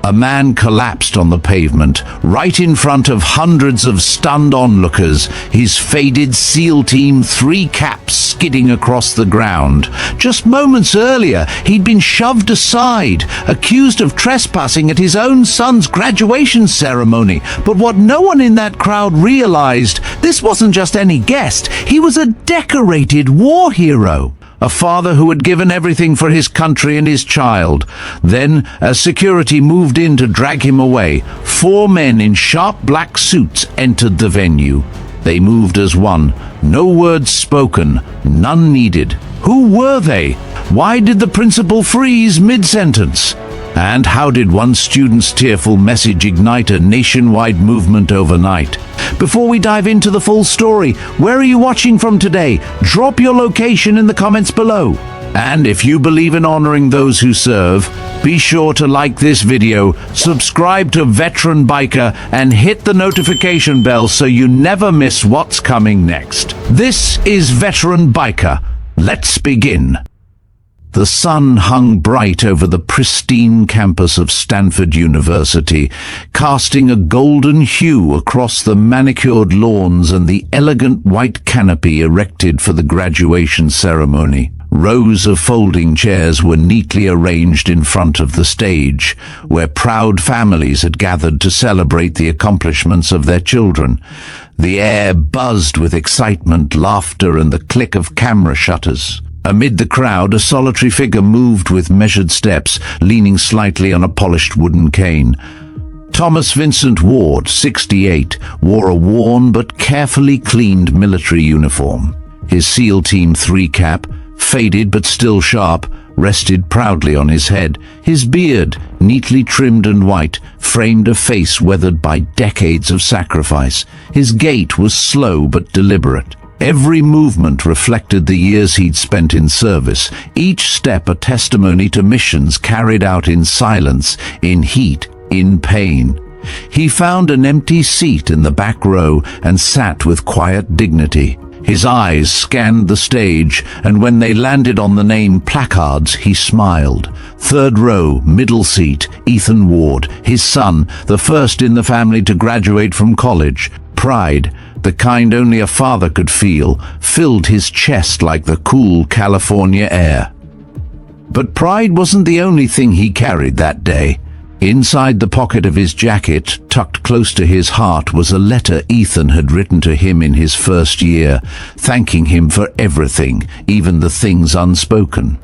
A man collapsed on the pavement, right in front of hundreds of stunned onlookers, his faded SEAL Team 3 cap skidding across the ground. Just moments earlier, he'd been shoved aside, accused of trespassing at his own son's graduation ceremony. But what no one in that crowd realized, this wasn't just any guest, he was a decorated war hero. A father who had given everything for his country and his child. Then, as security moved in to drag him away, 4 men in sharp black suits entered the venue. They moved as one, no words spoken, none needed. Who were they? Why did the principal freeze mid-sentence? And how did one student's tearful message ignite a nationwide movement overnight? Before we dive into the full story, where are you watching from today? Drop your location in the comments below. And if you believe in honoring those who serve, be sure to like this video, subscribe to Veteran Biker, and hit the notification bell so you never miss what's coming next. This is Veteran Biker. Let's begin. The sun hung bright over the pristine campus of Stanford University, casting a golden hue across the manicured lawns and the elegant white canopy erected for the graduation ceremony. Rows of folding chairs were neatly arranged in front of the stage, where proud families had gathered to celebrate the accomplishments of their children. The air buzzed with excitement, laughter, and the click of camera shutters. Amid the crowd, a solitary figure moved with measured steps, leaning slightly on a polished wooden cane. Thomas Vincent Ward, 68, wore a worn but carefully cleaned military uniform. His SEAL Team 3 cap, faded but still sharp, rested proudly on his head. His beard, neatly trimmed and white, framed a face weathered by decades of sacrifice. His gait was slow but deliberate. Every movement reflected the years he'd spent in service, each step a testimony to missions carried out in silence, in heat, in pain. He found an empty seat in the back row and sat with quiet dignity. His eyes scanned the stage, and when they landed on the name placards, he smiled. 3rd row, middle seat, Ethan Ward, his son, the first in the family to graduate from college. Pride, the kind only a father could feel, filled his chest like the cool California air. But pride wasn't the only thing he carried that day. Inside the pocket of his jacket, tucked close to his heart, was a letter Ethan had written to him in his first year, thanking him for everything, even the things unspoken.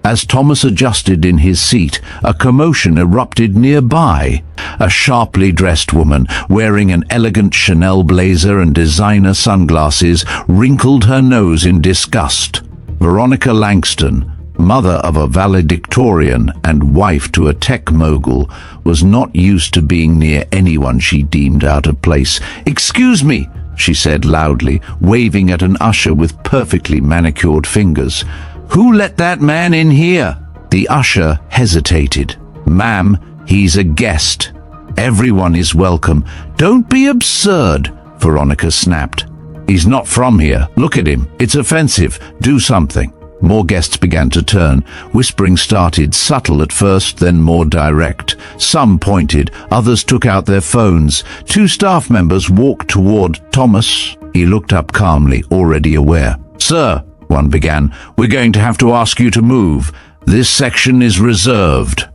As Thomas adjusted in his seat, a commotion erupted nearby. A sharply dressed woman, wearing an elegant Chanel blazer and designer sunglasses, wrinkled her nose in disgust. Veronica Langston, mother of a valedictorian and wife to a tech mogul, was not used to being near anyone she deemed out of place. "Excuse me," she said loudly, waving at an usher with perfectly manicured fingers. "Who let that man in here?" The usher hesitated. "Ma'am, he's a guest. Everyone is welcome." "Don't be absurd," Veronica snapped. "He's not from here. Look at him. It's offensive. Do something." More guests began to turn. Whispering started, subtle at first, then more direct. Some pointed, others took out their phones. 2 staff members walked toward Thomas. He looked up calmly, already aware. "Sir," one began, "we're going to have to ask you to move. This section is reserved."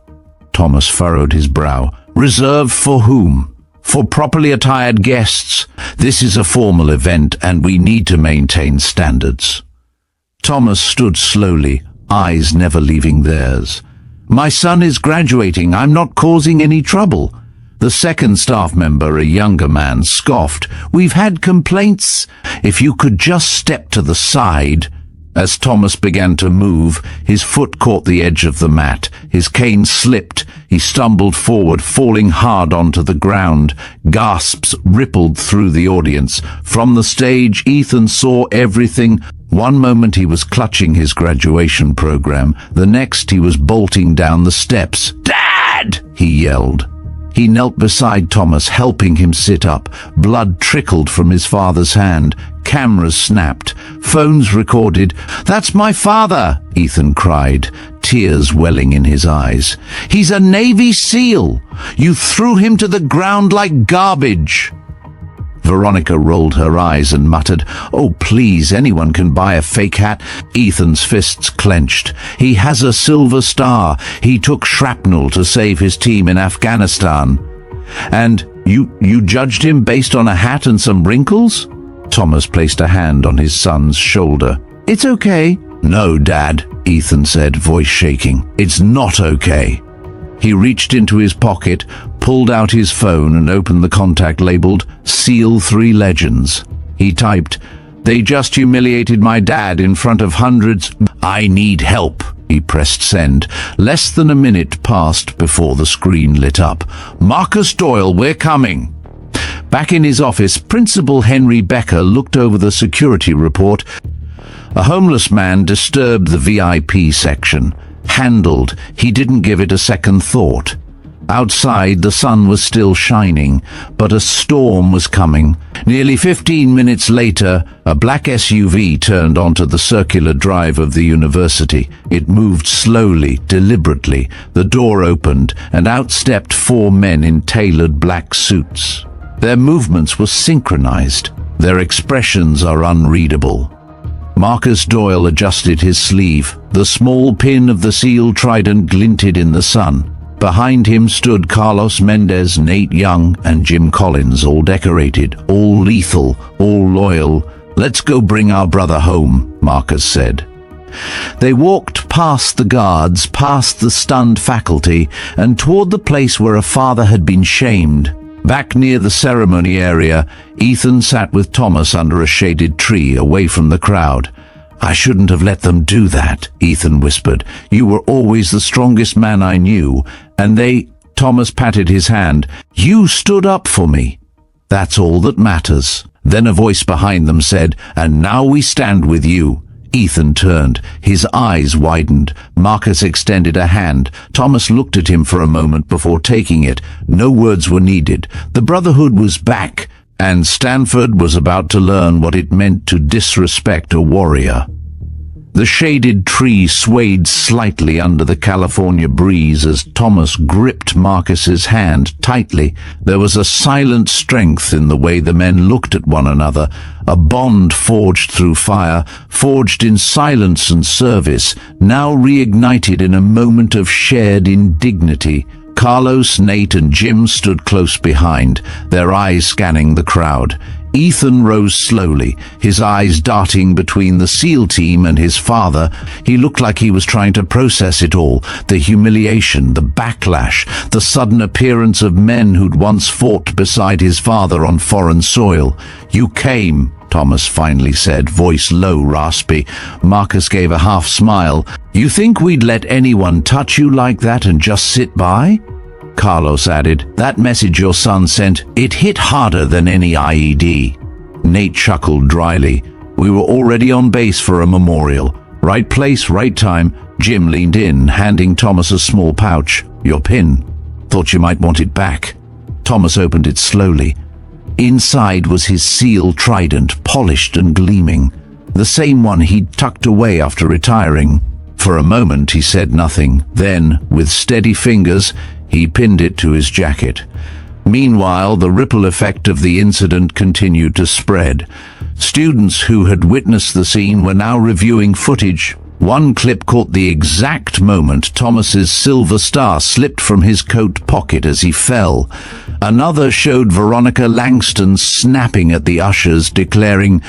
Thomas furrowed his brow. "Reserved for whom?" "For properly attired guests. This is a formal event and we need to maintain standards." Thomas stood slowly, eyes never leaving theirs. "My son is graduating. I'm not causing any trouble." The second staff member, a younger man, scoffed. "We've had complaints. If you could just step to the side." As Thomas began to move, his foot caught the edge of the mat. His cane slipped. He stumbled forward, falling hard onto the ground. Gasps rippled through the audience. From the stage, Ethan saw everything. One moment he was clutching his graduation program. The next he was bolting down the steps. "Dad!" he yelled. He knelt beside Thomas, helping him sit up. Blood trickled from his father's hand. Cameras snapped. Phones recorded. "That's my father," Ethan cried, tears welling in his eyes. "He's a Navy SEAL. You threw him to the ground like garbage." Veronica rolled her eyes and muttered, "Oh, please, anyone can buy a fake hat." Ethan's fists clenched. "He has a silver star. He took shrapnel to save his team in Afghanistan. And you judged him based on a hat and some wrinkles?" Thomas placed a hand on his son's shoulder. "It's okay." "No, Dad," Ethan said, voice shaking. "It's not okay." He reached into his pocket, pulled out his phone and opened the contact labeled SEAL 3 Legends. He typed, "They just humiliated my dad in front of hundreds. I need help." He pressed send. Less than a minute passed before the screen lit up. "Marcus Doyle, we're coming." Back in his office, Principal Henry Becker looked over the security report. A homeless man disturbed the VIP section. Handled, he didn't give it a second thought. Outside, the sun was still shining, but a storm was coming. Nearly 15 minutes later, a black SUV turned onto the circular drive of the university. It moved slowly, deliberately. The door opened, and out stepped 4 men in tailored black suits. Their movements were synchronized. Their expressions are unreadable. Marcus Doyle adjusted his sleeve. The small pin of the SEAL trident glinted in the sun. Behind him stood Carlos Mendez, Nate Young, and Jim Collins, all decorated, all lethal, all loyal. "Let's go bring our brother home," Marcus said. They walked past the guards, past the stunned faculty, and toward the place where a father had been shamed. Back near the ceremony area, Ethan sat with Thomas under a shaded tree, away from the crowd. "I shouldn't have let them do that," Ethan whispered. "You were always the strongest man I knew, and they—" Thomas patted his hand. "You stood up for me. That's all that matters." Then a voice behind them said, "And now we stand with you." Ethan turned. His eyes widened. Marcus extended a hand. Thomas looked at him for a moment before taking it. No words were needed. The Brotherhood was back, and Stanford was about to learn what it meant to disrespect a warrior. The shaded tree swayed slightly under the California breeze as Thomas gripped Marcus's hand tightly. There was a silent strength in the way the men looked at one another, a bond forged through fire, forged in silence and service, now reignited in a moment of shared indignity. Carlos, Nate, and Jim stood close behind, their eyes scanning the crowd. Ethan rose slowly, his eyes darting between the SEAL team and his father. He looked like he was trying to process it all, the humiliation, the backlash, the sudden appearance of men who'd once fought beside his father on foreign soil. "You came," Thomas finally said, voice low, raspy. Marcus gave a half smile. "You think we'd let anyone touch you like that and just sit by?" Carlos added, "That message your son sent, it hit harder than any IED." Nate chuckled dryly. "We were already on base for a memorial. Right place, right time." Jim leaned in, handing Thomas a small pouch. "Your pin. Thought you might want it back." Thomas opened it slowly. Inside was his SEAL trident, polished and gleaming, the same one he'd tucked away after retiring. For a moment he said nothing. Then, with steady fingers, he pinned it to his jacket. Meanwhile, the ripple effect of the incident continued to spread. Students who had witnessed the scene were now reviewing footage. One clip caught the exact moment Thomas's silver star slipped from his coat pocket as he fell. Another showed Veronica Langston snapping at the ushers, declaring,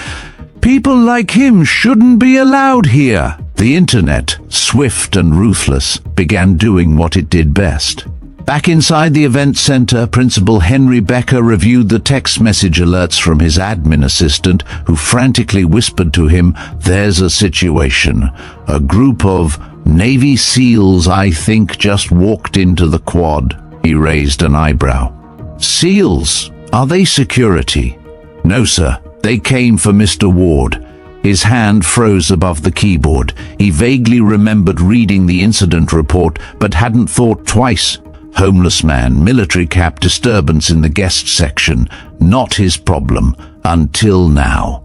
"People like him shouldn't be allowed here." The internet, swift and ruthless, began doing what it did best. Back inside the event center, Principal Henry Becker reviewed the text message alerts from his admin assistant, who frantically whispered to him, "There's a situation. A group of Navy SEALs, I think, just walked into the quad." He raised an eyebrow. "SEALs? Are they security?" "No, sir. They came for Mr. Ward." His hand froze above the keyboard. He vaguely remembered reading the incident report, but hadn't thought twice. Homeless man, military cap, disturbance in the guest section. Not his problem. Until now.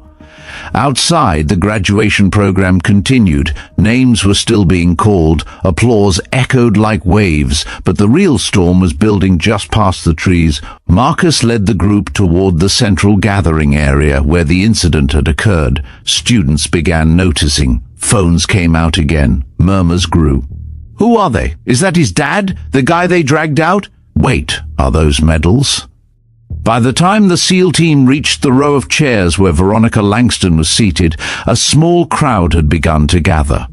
Outside, the graduation program continued. Names were still being called. Applause echoed like waves, but the real storm was building just past the trees. Marcus led the group toward the central gathering area where the incident had occurred. Students began noticing. Phones came out again. Murmurs grew. Who are they? Is that his dad? The guy they dragged out? Wait, are those medals? By the time the SEAL team reached the row of chairs where Veronica Langston was seated, a small crowd had begun to gather.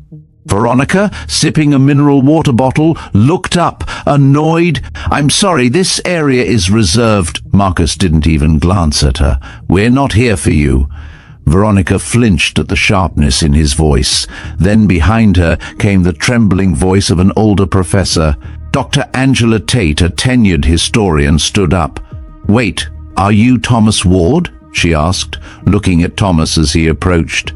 Veronica, sipping a mineral water bottle, looked up, annoyed. I'm sorry, this area is reserved. Marcus didn't even glance at her. We're not here for you. Veronica flinched at the sharpness in his voice. Then behind her came the trembling voice of an older professor. Dr. Angela Tate, a tenured historian, stood up. Wait, are you Thomas Ward? She asked, looking at Thomas as he approached.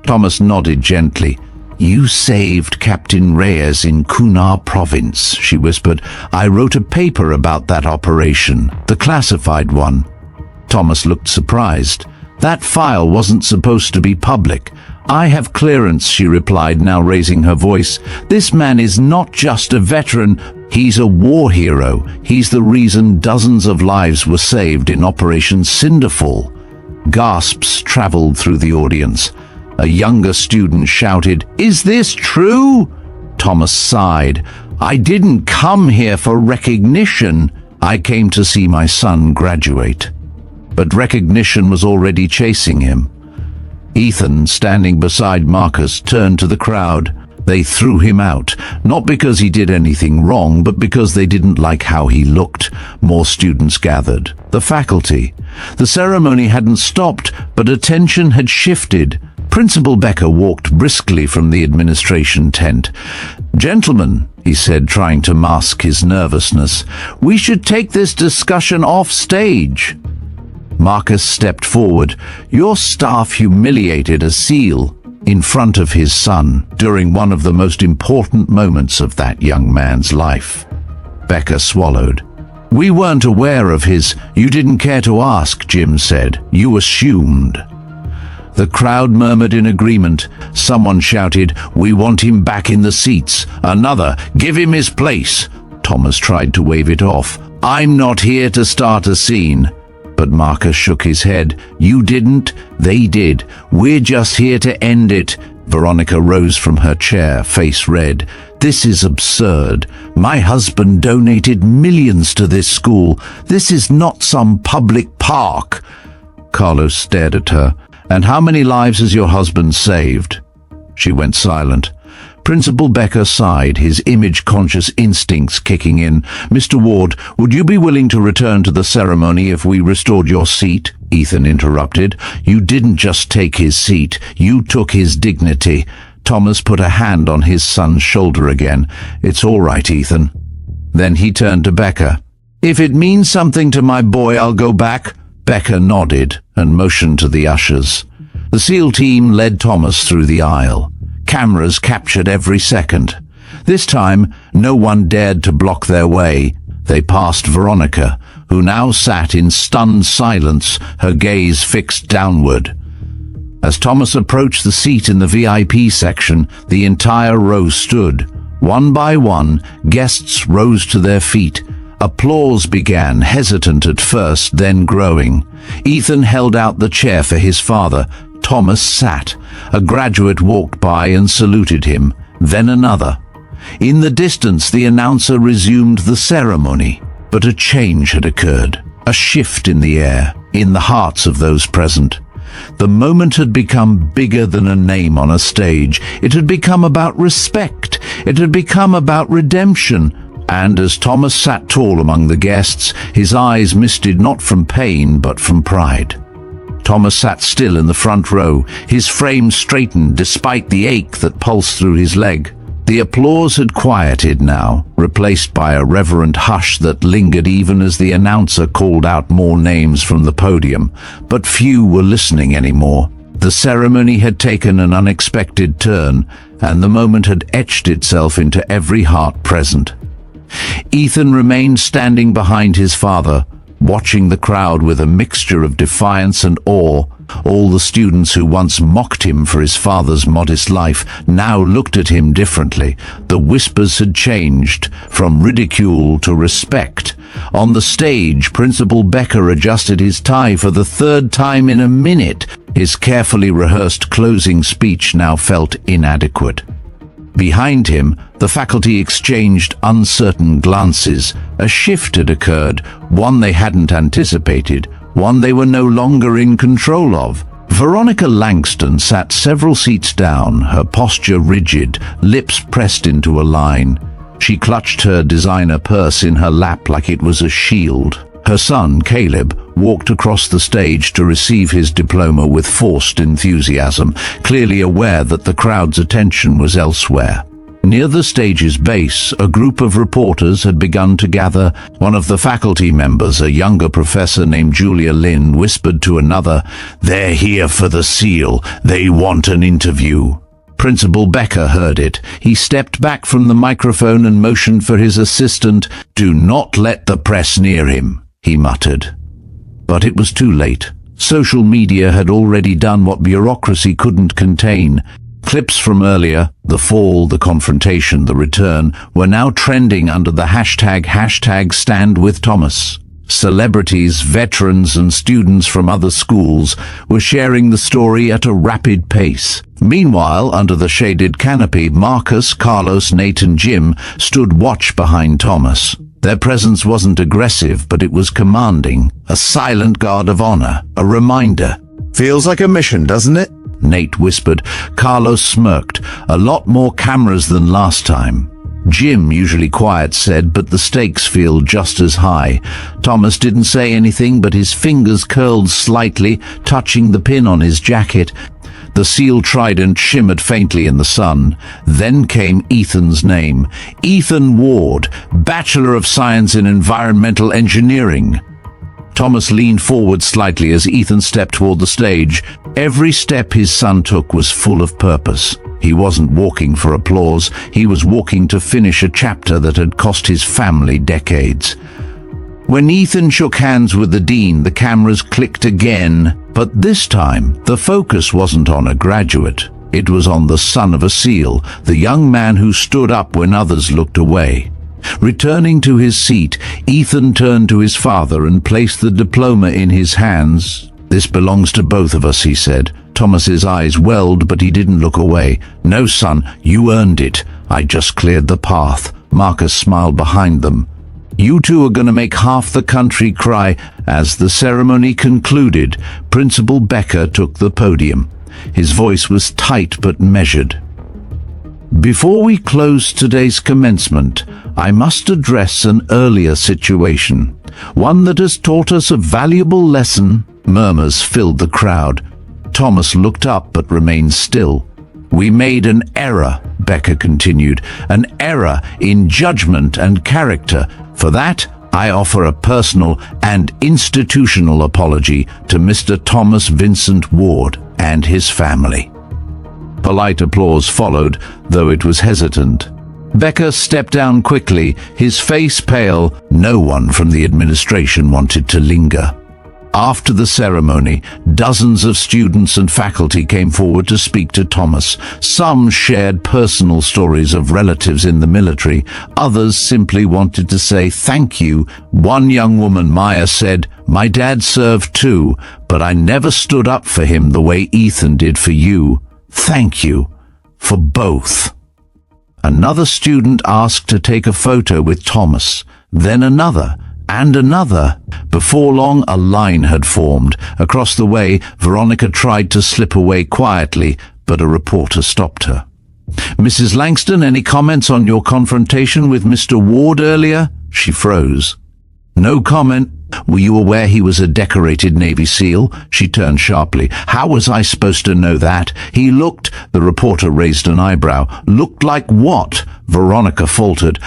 Thomas nodded gently. You saved Captain Reyes in Kunar province, she whispered. I wrote a paper about that operation, the classified one. Thomas looked surprised. That file wasn't supposed to be public. I have clearance, she replied, now raising her voice. This man is not just a veteran. He's a war hero. He's the reason dozens of lives were saved in Operation Cinderfall. Gasps traveled through the audience. A younger student shouted, Is this true? Thomas sighed. I didn't come here for recognition. I came to see my son graduate. But recognition was already chasing him. Ethan, standing beside Marcus, turned to the crowd. They threw him out, not because he did anything wrong, but because they didn't like how he looked. More students gathered. The faculty. The ceremony hadn't stopped, but attention had shifted. Principal Becker walked briskly from the administration tent. Gentlemen, he said, trying to mask his nervousness, we should take this discussion off stage. Marcus stepped forward. Your staff humiliated a SEAL in front of his son during one of the most important moments of that young man's life. Becker swallowed. We weren't aware of his. You didn't care to ask, Jim said. You assumed. The crowd murmured in agreement. Someone shouted, We want him back in the seats. Another, Give him his place. Thomas tried to wave it off. I'm not here to start a scene. But Marcus shook his head. You didn't, they did. We're just here to end it. Veronica rose from her chair, face red. This is absurd. My husband donated millions to this school. This is not some public park. Carlos stared at her. And how many lives has your husband saved? She went silent. Principal Becker sighed, his image-conscious instincts kicking in. Mr. Ward, would you be willing to return to the ceremony if we restored your seat? Ethan interrupted. You didn't just take his seat, you took his dignity. Thomas put a hand on his son's shoulder again. It's all right, Ethan. Then he turned to Becker. If it means something to my boy, I'll go back. Becker nodded and motioned to the ushers. The SEAL team led Thomas through the aisle. Cameras captured every second. This time, no one dared to block their way. They passed Veronica, who now sat in stunned silence, her gaze fixed downward. As Thomas approached the seat in the VIP section, the entire row stood. One by one, guests rose to their feet. Applause began, hesitant at first, then growing. Ethan held out the chair for his father. Thomas sat. A graduate walked by and saluted him, then another. In the distance, the announcer resumed the ceremony. But a change had occurred, a shift in the air, in the hearts of those present. The moment had become bigger than a name on a stage. It had become about respect. It had become about redemption. And as Thomas sat tall among the guests, his eyes misted not from pain but from pride. Thomas sat still in the front row, his frame straightened despite the ache that pulsed through his leg. The applause had quieted now, replaced by a reverent hush that lingered even as the announcer called out more names from the podium. But few were listening anymore. The ceremony had taken an unexpected turn, and the moment had etched itself into every heart present. Ethan remained standing behind his father, watching the crowd with a mixture of defiance and awe. All the students who once mocked him for his father's modest life now looked at him differently. The whispers had changed from ridicule to respect. On the stage, Principal Becker adjusted his tie for the third time in a minute. His carefully rehearsed closing speech now felt inadequate. Behind him, the faculty exchanged uncertain glances. A shift had occurred, one they hadn't anticipated, one they were no longer in control of. Veronica Langston sat several seats down, her posture rigid, lips pressed into a line. She clutched her designer purse in her lap like it was a shield. Her son, Caleb, walked across the stage to receive his diploma with forced enthusiasm, clearly aware that the crowd's attention was elsewhere. Near the stage's base, a group of reporters had begun to gather. One of the faculty members, a younger professor named Julia Lynn, whispered to another, "They're here for the seal. They want an interview." Principal Becker heard it. He stepped back from the microphone and motioned for his assistant. "Do not let the press near him," he muttered. But it was too late. Social media had already done what bureaucracy couldn't contain. Clips from earlier, the fall, the confrontation, the return, were now trending under the hashtag #StandWithThomas. Celebrities, veterans and students from other schools were sharing the story at a rapid pace. Meanwhile, under the shaded canopy, Marcus, Carlos, Nate and Jim stood watch behind Thomas. Their presence wasn't aggressive, but it was commanding, a silent guard of honor, a reminder. "Feels like a mission, doesn't it?" Nate whispered. Carlos smirked. "A lot more cameras than last time." Jim, usually quiet, said, "But the stakes feel just as high." Thomas didn't say anything, but his fingers curled slightly, touching the pin on his jacket. The seal trident shimmered faintly in the sun. Then came Ethan's name. Ethan Ward, Bachelor of Science in Environmental Engineering. Thomas leaned forward slightly as Ethan stepped toward the stage. Every step his son took was full of purpose. He wasn't walking for applause. He was walking to finish a chapter that had cost his family decades. When Ethan shook hands with the dean, the cameras clicked again. But this time, the focus wasn't on a graduate. It was on the son of a SEAL, the young man who stood up when others looked away. Returning to his seat, Ethan turned to his father and placed the diploma in his hands. "This belongs to both of us," he said. Thomas's eyes welled, but he didn't look away. "No, son, you earned it. I just cleared the path." Marcus smiled behind them. "You two are going to make half the country cry." As the ceremony concluded, Principal Becker took the podium. His voice was tight but measured. "Before we close today's commencement, I must address an earlier situation, one that has taught us a valuable lesson." Murmurs filled the crowd. Thomas looked up but remained still. "We made an error," Becker continued, "an error in judgment and character. For that, I offer a personal and institutional apology to Mr. Thomas Vincent Ward and his family." Polite applause followed, though it was hesitant. Becker stepped down quickly, his face pale. No one from the administration wanted to linger. After the ceremony, dozens of students and faculty came forward to speak to Thomas. Some shared personal stories of relatives in the military. Others simply wanted to say thank you. One young woman, Maya, said, "My dad served too, but I never stood up for him the way Ethan did for you. Thank you for both." Another student asked to take a photo with Thomas, then another, and another. Before long, a line had formed. Across the way, Veronica tried to slip away quietly, but a reporter stopped her. "Mrs. Langston, any comments on your confrontation with Mr. Ward earlier?" She froze. "No comment." "Were you aware he was a decorated Navy SEAL?" She turned sharply. "How was I supposed to know that? He looked—" The reporter raised an eyebrow. "Looked like what?" Veronica faltered.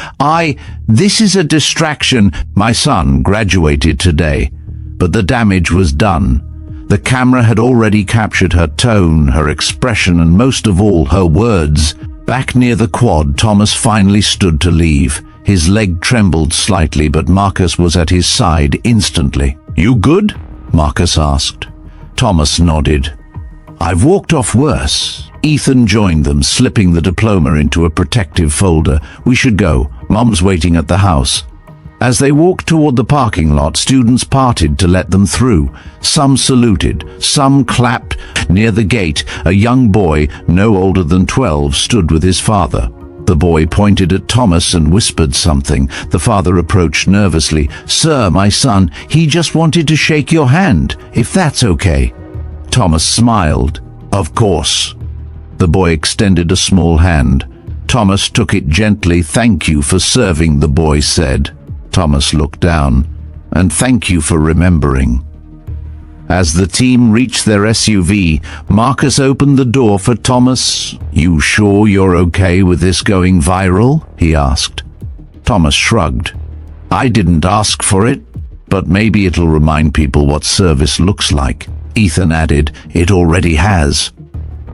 This is a distraction. My son graduated today." But the damage was done. The camera had already captured her tone, her expression, and most of all, her words. Back near the quad, Thomas finally stood to leave. His leg trembled slightly, but Marcus was at his side instantly. "You good?" Marcus asked. Thomas nodded. "I've walked off worse." Ethan joined them, slipping the diploma into a protective folder. "We should go. Mom's waiting at the house." As they walked toward the parking lot, students parted to let them through. Some saluted, some clapped. Near the gate, a young boy, no older than 12, stood with his father. The boy pointed at Thomas and whispered something. The father approached nervously. "Sir, my son, he just wanted to shake your hand, if that's okay." Thomas smiled. "Of course." The boy extended a small hand. Thomas took it gently. "Thank you for serving," the boy said. Thomas looked down. "And thank you for remembering." As the team reached their SUV, Marcus opened the door for Thomas. "You sure you're okay with this going viral?" he asked. Thomas shrugged. "I didn't ask for it, but maybe it'll remind people what service looks like." Ethan added, "It already has."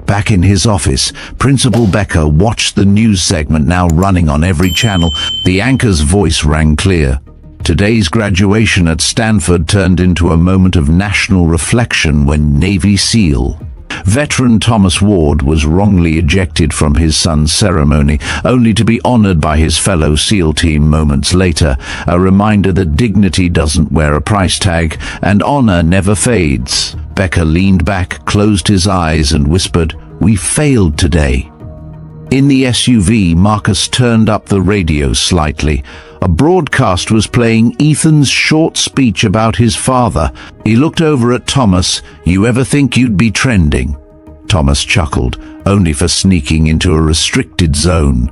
Back in his office, Principal Becker watched the news segment now running on every channel. The anchor's voice rang clear. Today's graduation at Stanford turned into a moment of national reflection when Navy SEAL veteran Thomas Ward was wrongly ejected from his son's ceremony, only to be honored by his fellow SEAL team moments later, a reminder that dignity doesn't wear a price tag and honor never fades. Becker leaned back, closed his eyes, and whispered, "We failed today." In the SUV, Marcus turned up the radio slightly. A broadcast was playing Ethan's short speech about his father. He looked over at Thomas. "You ever think you'd be trending?" Thomas chuckled, only for sneaking into a restricted zone.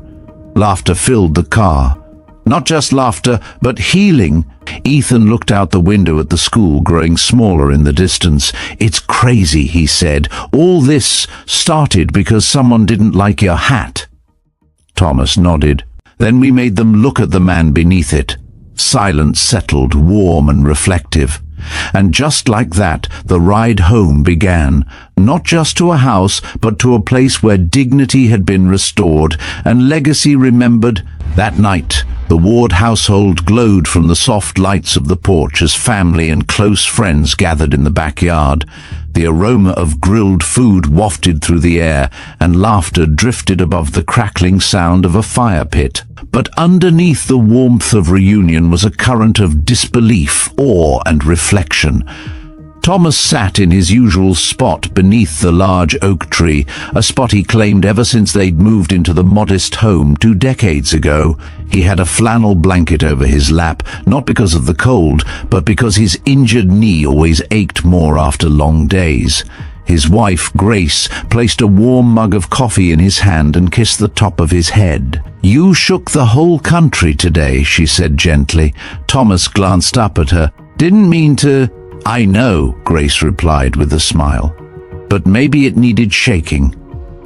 Laughter filled the car. Not just laughter, but healing. Ethan looked out the window at the school growing smaller in the distance. "It's crazy," he said. "All this started because someone didn't like your hat." Thomas nodded. "Then we made them look at the man beneath it." Silence settled, warm and reflective. And just like that, the ride home began, not just to a house, but to a place where dignity had been restored and legacy remembered. That night, the Ward household glowed from the soft lights of the porch as family and close friends gathered in the backyard. The aroma of grilled food wafted through the air, and laughter drifted above the crackling sound of a fire pit. But underneath the warmth of reunion was a current of disbelief, awe, and reflection. Thomas sat in his usual spot beneath the large oak tree, a spot he claimed ever since they'd moved into the modest home 2 decades ago. He had a flannel blanket over his lap, not because of the cold, but because his injured knee always ached more after long days. His wife, Grace, placed a warm mug of coffee in his hand and kissed the top of his head. "You shook the whole country today," she said gently. Thomas glanced up at her. "Didn't mean to—" "I know," Grace replied with a smile. "But maybe it needed shaking."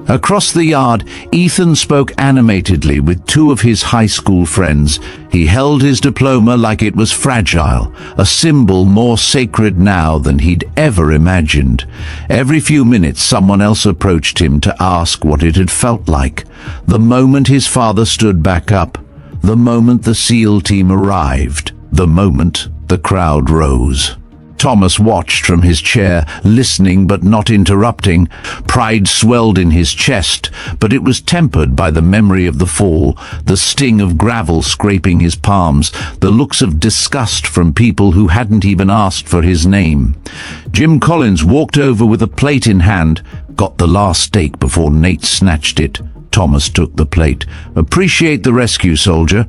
Across the yard, Ethan spoke animatedly with 2 of his high school friends. He held his diploma like it was fragile, a symbol more sacred now than he'd ever imagined. Every few minutes, someone else approached him to ask what it had felt like. The moment his father stood back up, the moment the SEAL team arrived, the moment the crowd rose. Thomas watched from his chair, listening but not interrupting. Pride swelled in his chest, but it was tempered by the memory of the fall, the sting of gravel scraping his palms, the looks of disgust from people who hadn't even asked for his name. Jim Collins walked over with a plate in hand, got the last steak before Nate snatched it. Thomas took the plate. "Appreciate the rescue, soldier."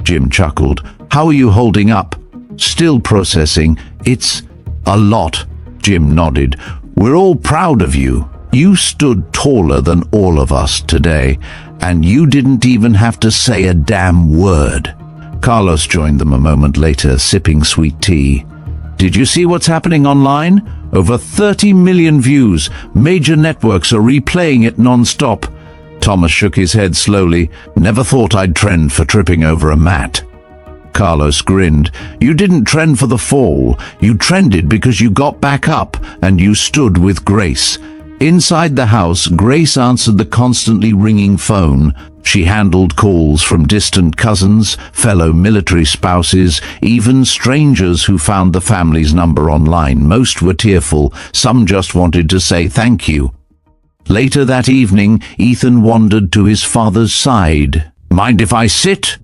Jim chuckled. "How are you holding up?" "Still processing. It's a lot." Jim nodded. "We're all proud of you. You stood taller than all of us today, and you didn't even have to say a damn word." Carlos joined them a moment later, sipping sweet tea. "Did you see what's happening online? Over 30 million views. Major networks are replaying it non-stop." Thomas shook his head slowly. "Never thought I'd trend for tripping over a mat." Carlos grinned. "You didn't trend for the fall. You trended because you got back up and you stood with grace. Inside the house, Grace answered the constantly ringing phone. She handled calls from distant cousins, fellow military spouses, even strangers who found the family's number online. Most were tearful, some just wanted to say thank you. Later that evening, Ethan wandered to his father's side. "Mind if I sit?"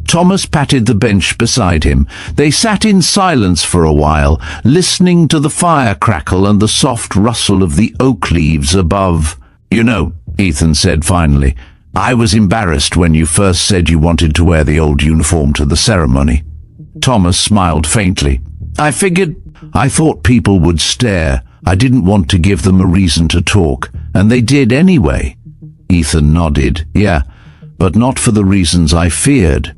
Thomas patted the bench beside him. They sat in silence for a while, listening to the fire crackle and the soft rustle of the oak leaves above. "You know," Ethan said finally, "I was embarrassed when you first said you wanted to wear the old uniform to the ceremony." Thomas smiled faintly. I thought people would stare. I didn't want to give them a reason to talk, and they did anyway." Ethan nodded. "Yeah, but not for the reasons I feared."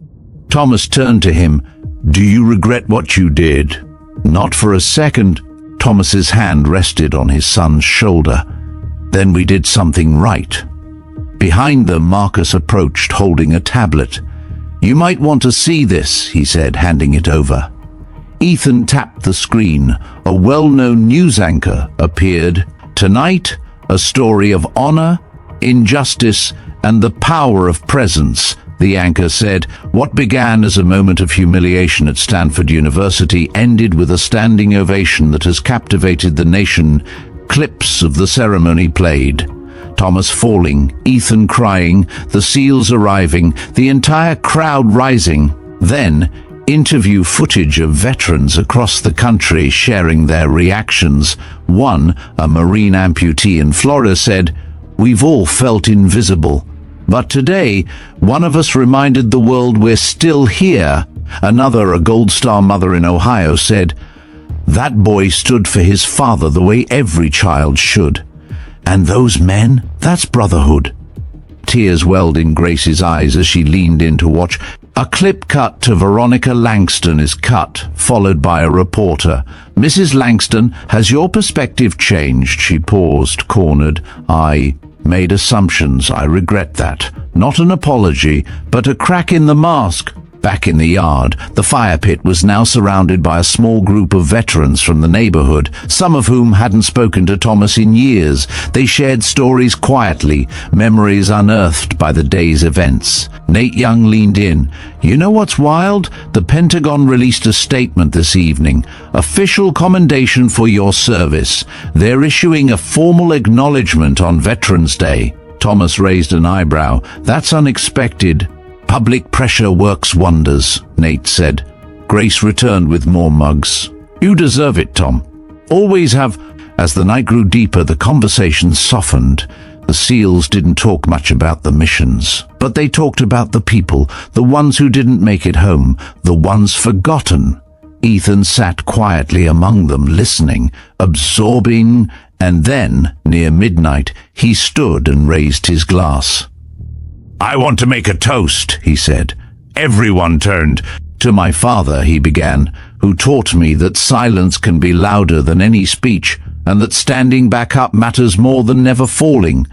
Thomas turned to him. "Do you regret what you did?" "Not for a second." Thomas's hand rested on his son's shoulder. "Then we did something right." Behind them, Marcus approached, holding a tablet. "You might want to see this," he said, handing it over. Ethan tapped the screen. A well-known news anchor appeared. "Tonight, a story of honor, injustice, and the power of presence," the anchor said. What began as a moment of humiliation at Stanford University ended with a standing ovation that has captivated the nation. Clips of the ceremony played. Thomas falling, Ethan crying, the SEALs arriving, the entire crowd rising. Then, interview footage of veterans across the country sharing their reactions. One, a Marine amputee in Florida, said, "We've all felt invisible. But today, one of us reminded the world we're still here." Another, a Gold Star mother in Ohio, said, "That boy stood for his father the way every child should. And those men, that's brotherhood." Tears welled in Grace's eyes as she leaned in to watch. A clip cut to Veronica Langston is cut, followed by a reporter. "Mrs. Langston, has your perspective changed?" She paused, cornered. "I made assumptions. I regret that. Not an apology, but a crack in the mask." Back in the yard, the fire pit was now surrounded by a small group of veterans from the neighborhood, some of whom hadn't spoken to Thomas in years. They shared stories quietly, memories unearthed by the day's events. Nate Young leaned in. "You know what's wild? The Pentagon released a statement this evening. Official commendation for your service. They're issuing a formal acknowledgement on Veterans Day." Thomas raised an eyebrow. "That's unexpected." "Public pressure works wonders," Nate said. Grace returned with more mugs. "You deserve it, Tom. Always have." As the night grew deeper, the conversation softened. The SEALs didn't talk much about the missions, but they talked about the people, the ones who didn't make it home, the ones forgotten. Ethan sat quietly among them, listening, absorbing, and then, near midnight, he stood and raised his glass. "I want to make a toast," he said. Everyone turned. "To my father," he began, "who taught me that silence can be louder than any speech, and that standing back up matters more than never falling.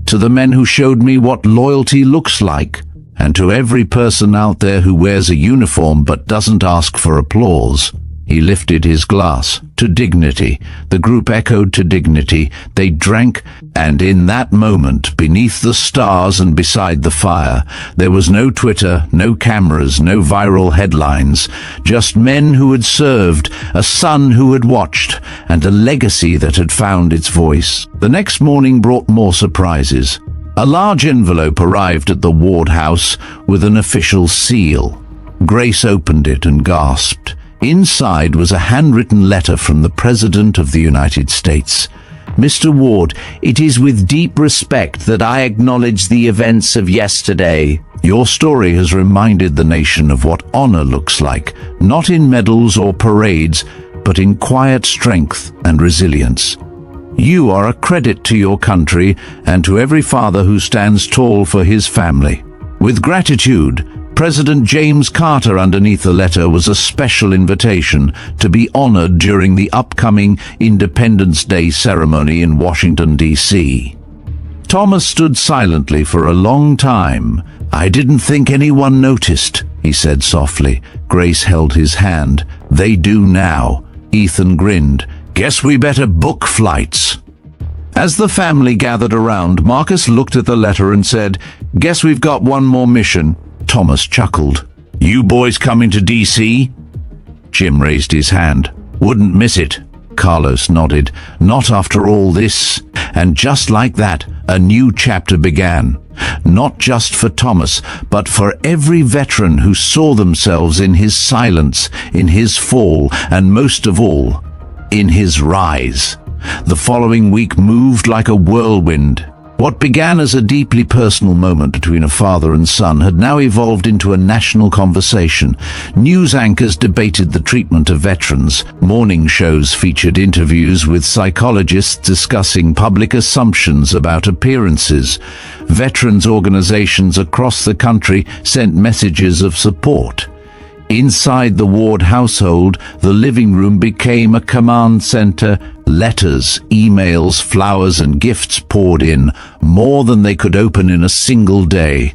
To the men who showed me what loyalty looks like, and to every person out there who wears a uniform but doesn't ask for applause." He lifted his glass. "To dignity." The group echoed to dignity. They drank, and in that moment, beneath the stars and beside the fire, there was no Twitter, no cameras, no viral headlines, just men who had served, a son who had watched, and a legacy that had found its voice. The next morning brought more surprises. A large envelope arrived at the ward house with an official seal. Grace opened it and gasped. Inside was a handwritten letter from the President of the United States. "Mr. Ward, it is with deep respect that I acknowledge the events of yesterday. Your story has reminded the nation of what honor looks like, not in medals or parades, but in quiet strength and resilience. You are a credit to your country and to every father who stands tall for his family. With gratitude, President James Carter." Underneath the letter was a special invitation to be honored during the upcoming Independence Day ceremony in Washington, D.C. Thomas stood silently for a long time. "I didn't think anyone noticed," he said softly. Grace held his hand. "They do now." Ethan grinned. "Guess we better book flights." As the family gathered around, Marcus looked at the letter and said, "Guess we've got one more mission." Thomas chuckled. "You boys coming to DC?" Jim raised his hand. "Wouldn't miss it." Carlos nodded. "Not after all this." And just like that, a new chapter began. Not just for Thomas, but for every veteran who saw themselves in his silence, in his fall, and most of all, in his rise. The following week moved like a whirlwind. What began as a deeply personal moment between a father and son had now evolved into a national conversation. News anchors debated the treatment of veterans. Morning shows featured interviews with psychologists discussing public assumptions about appearances. Veterans organizations across the country sent messages of support. Inside the Ward household, the living room became a command center. Letters, emails, flowers, and gifts poured in, more than they could open in a single day.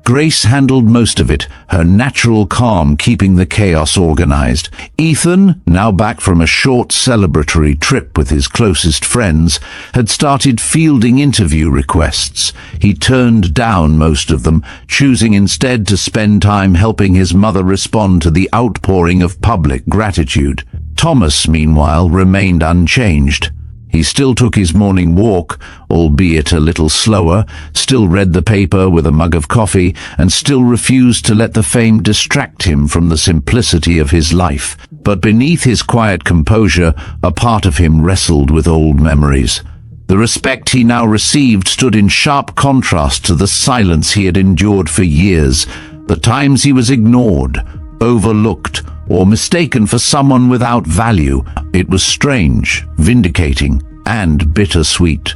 Grace handled most of it, her natural calm keeping the chaos organized. Ethan, now back from a short celebratory trip with his closest friends, had started fielding interview requests. He turned down most of them, choosing instead to spend time helping his mother respond to the outpouring of public gratitude. Thomas, meanwhile, remained unchanged. He still took his morning walk, albeit a little slower, still read the paper with a mug of coffee, and still refused to let the fame distract him from the simplicity of his life. But beneath his quiet composure, a part of him wrestled with old memories. The respect he now received stood in sharp contrast to the silence he had endured for years, the times he was ignored, overlooked, or mistaken for someone without value. It was strange, vindicating, and bittersweet.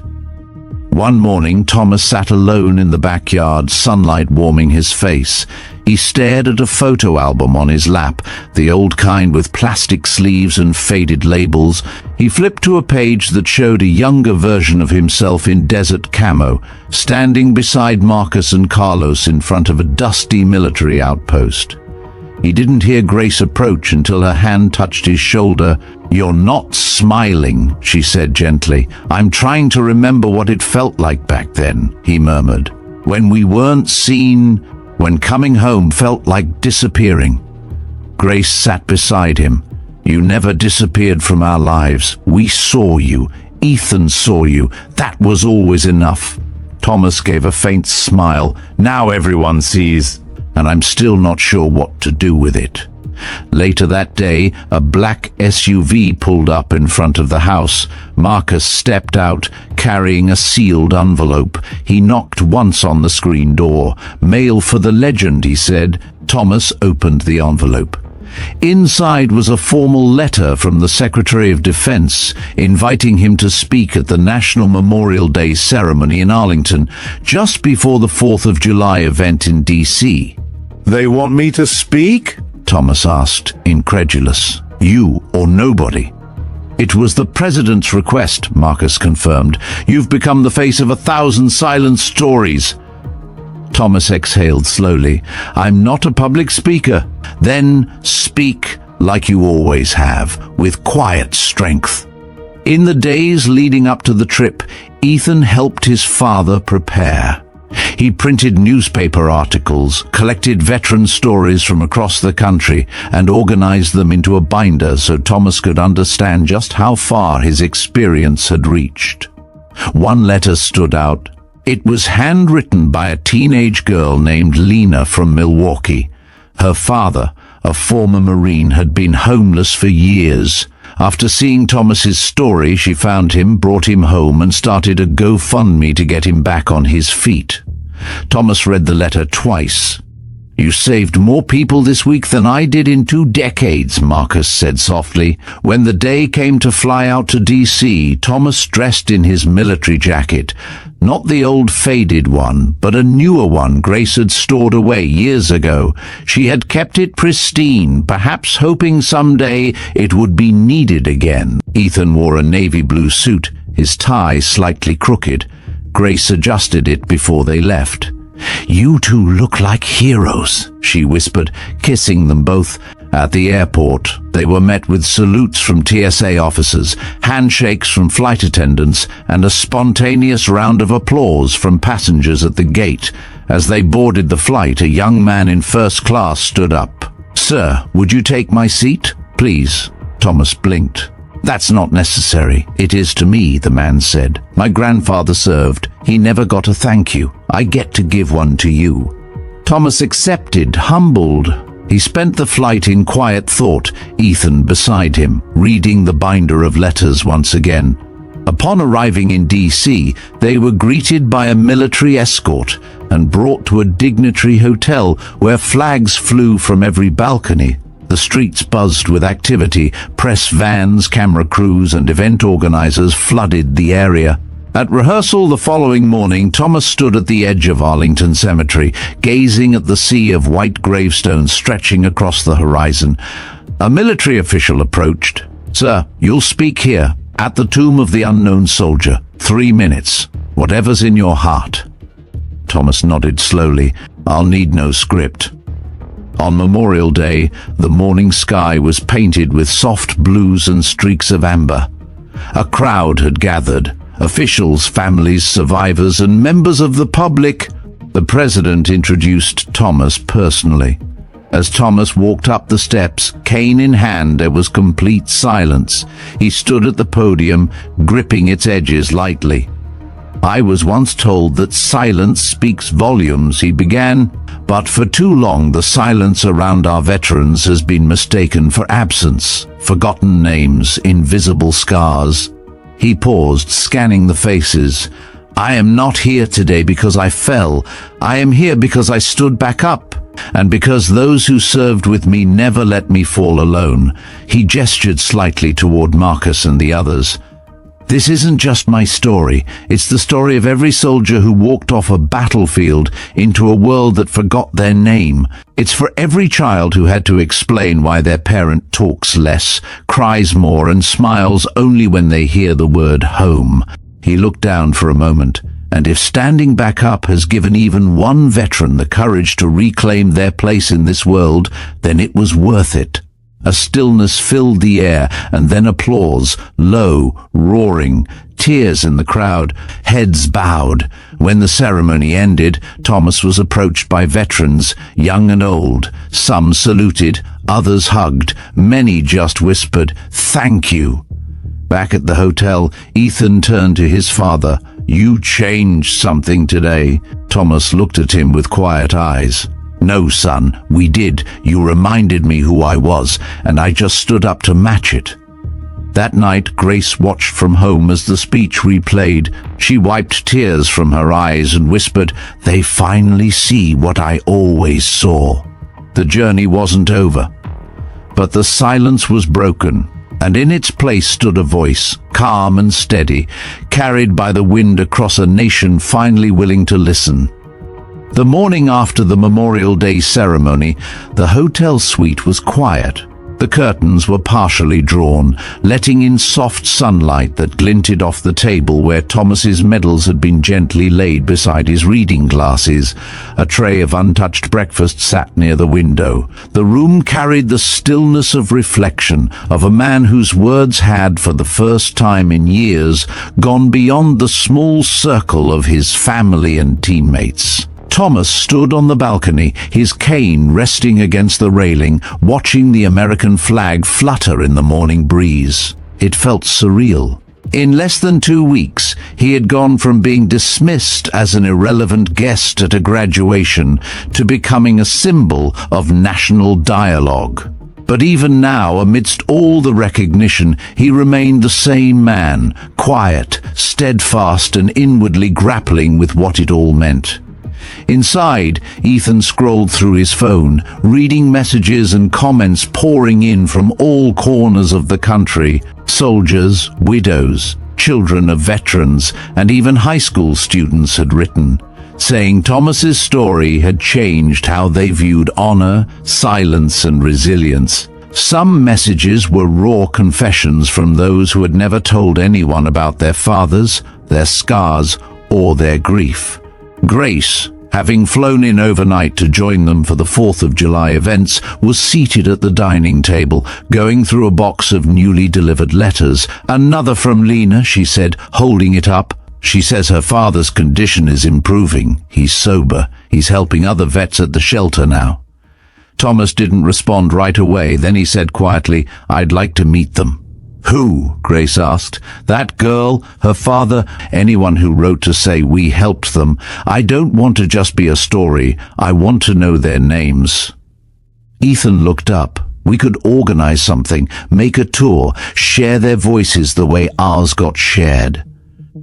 One morning, Thomas sat alone in the backyard, sunlight warming his face. He stared at a photo album on his lap, the old kind with plastic sleeves and faded labels. He flipped to a page that showed a younger version of himself in desert camo, standing beside Marcus and Carlos in front of a dusty military outpost. He didn't hear Grace approach until her hand touched his shoulder. "You're not smiling," she said gently. "I'm trying to remember what it felt like back then," he murmured. "When we weren't seen, when coming home felt like disappearing." Grace sat beside him. "You never disappeared from our lives. We saw you. Ethan saw you. That was always enough." Thomas gave a faint smile. "Now everyone sees, and I'm still not sure what to do with it." Later that day, a black SUV pulled up in front of the house. Marcus stepped out, carrying a sealed envelope. He knocked once on the screen door. "Mail for the legend," he said. Thomas opened the envelope. Inside was a formal letter from the Secretary of Defense, inviting him to speak at the National Memorial Day ceremony in Arlington, just before the 4th of July event in DC. They want me to speak? Thomas asked, incredulous. "You or nobody." "It was the President's request," Marcus confirmed. "You've become the face of 1,000 silent stories." Thomas exhaled slowly. "I'm not a public speaker." "Then speak like you always have, with quiet strength." In the days leading up to the trip, Ethan helped his father prepare. He printed newspaper articles, collected veteran stories from across the country, and organized them into a binder so Thomas could understand just how far his experience had reached. One letter stood out. It was handwritten by a teenage girl named Lena from Milwaukee. Her father, a former Marine, had been homeless for years. After seeing Thomas's story, she found him, brought him home, and started a GoFundMe to get him back on his feet. Thomas read the letter twice. "You saved more people this week than I did in 2 decades, Marcus said softly. When the day came to fly out to DC, Thomas dressed in his military jacket. Not the old faded one, but a newer one Grace had stored away years ago. She had kept it pristine, perhaps hoping someday it would be needed again. Ethan wore a navy blue suit, his tie slightly crooked. Grace adjusted it before they left. "You two look like heroes," she whispered, kissing them both. At the airport, they were met with salutes from TSA officers, handshakes from flight attendants, and a spontaneous round of applause from passengers at the gate. As they boarded the flight, a young man in first class stood up. "Sir, would you take my seat, please?" Thomas blinked. "That's not necessary. It is to me," the man said. "My grandfather served. He never got a thank you. I get to give one to you." Thomas accepted, humbled. He spent the flight in quiet thought, Ethan beside him, reading the binder of letters once again. Upon arriving in D.C., they were greeted by a military escort and brought to a dignitary hotel where flags flew from every balcony. The streets buzzed with activity. Press vans, camera crews, and event organizers flooded the area. At rehearsal the following morning, Thomas stood at the edge of Arlington Cemetery, gazing at the sea of white gravestones stretching across the horizon. A military official approached. "Sir, you'll speak here, at the tomb of the unknown soldier. 3 minutes. Whatever's in your heart." Thomas nodded slowly. "I'll need no script." On Memorial Day, the morning sky was painted with soft blues and streaks of amber. A crowd had gathered. Officials, families, survivors, and members of the public. The president introduced Thomas personally. As Thomas walked up the steps, cane in hand, there was complete silence. He stood at the podium, gripping its edges lightly. "I was once told that silence speaks volumes," he began, "but for too long the silence around our veterans has been mistaken for absence, forgotten names, invisible scars." He paused, scanning the faces. "I am not here today because I fell. I am here because I stood back up, and because those who served with me never let me fall alone." He gestured slightly toward Marcus and the others. "This isn't just my story. It's the story of every soldier who walked off a battlefield into a world that forgot their name. It's for every child who had to explain why their parent talks less, cries more, and smiles only when they hear the word home." He looked down for a moment. "And if standing back up has given even one veteran the courage to reclaim their place in this world, then it was worth it." A stillness filled the air, and then applause, low, roaring, tears in the crowd, heads bowed. When the ceremony ended, Thomas was approached by veterans, young and old. Some saluted, others hugged, many just whispered, "Thank you." Back at the hotel, Ethan turned to his father. "You changed something today." Thomas looked at him with quiet eyes. "No, son, we did. You reminded me who I was, and I just stood up to match it." That night, Grace watched from home as the speech replayed. She wiped tears from her eyes and whispered, "They finally see what I always saw." The journey wasn't over, but the silence was broken, and in its place stood a voice, calm and steady, carried by the wind across a nation finally willing to listen. The morning after the Memorial Day ceremony, the hotel suite was quiet. The curtains were partially drawn, letting in soft sunlight that glinted off the table where Thomas's medals had been gently laid beside his reading glasses. A tray of untouched breakfast sat near the window. The room carried the stillness of reflection, of a man whose words had, for the first time in years, gone beyond the small circle of his family and teammates. Thomas stood on the balcony, his cane resting against the railing, watching the American flag flutter in the morning breeze. It felt surreal. In less than 2 weeks, he had gone from being dismissed as an irrelevant guest at a graduation to becoming a symbol of national dialogue. But even now, amidst all the recognition, he remained the same man, quiet, steadfast, and inwardly grappling with what it all meant. Inside, Ethan scrolled through his phone, reading messages and comments pouring in from all corners of the country. Soldiers, widows, children of veterans, and even high school students had written, saying Thomas's story had changed how they viewed honor, silence, and resilience. Some messages were raw confessions from those who had never told anyone about their fathers, their scars, or their grief. Grace, having flown in overnight to join them for the 4th of July events, was seated at the dining table, going through a box of newly delivered letters. "Another from Lena," she said, holding it up. "She says her father's condition is improving. He's sober. He's helping other vets at the shelter now." Thomas didn't respond right away. Then he said quietly, "I'd like to meet them." "Who?" Grace asked. "That girl, her father, anyone who wrote to say we helped them. I don't want to just be a story. I want to know their names." Ethan looked up. "We could organize something, make a tour, share their voices the way ours got shared."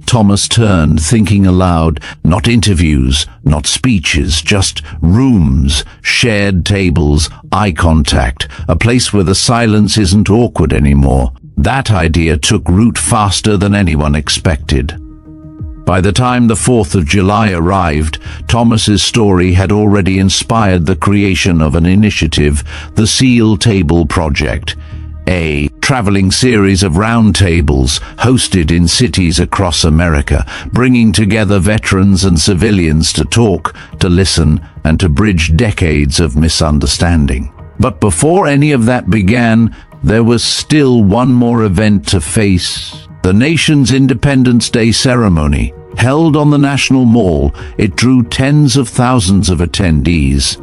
Thomas turned, thinking aloud. Not interviews, not speeches, just rooms, shared tables, eye contact, a place where the silence isn't awkward anymore. That idea took root faster than anyone expected. By the time the 4th of July arrived, Thomas's story had already inspired the creation of an initiative, the Seal Table Project, a traveling series of roundtables hosted in cities across America, bringing together veterans and civilians to talk, to listen, and to bridge decades of misunderstanding. But before any of that began, there was still one more event to face. The nation's Independence Day ceremony. Held on the National Mall, it drew tens of thousands of attendees.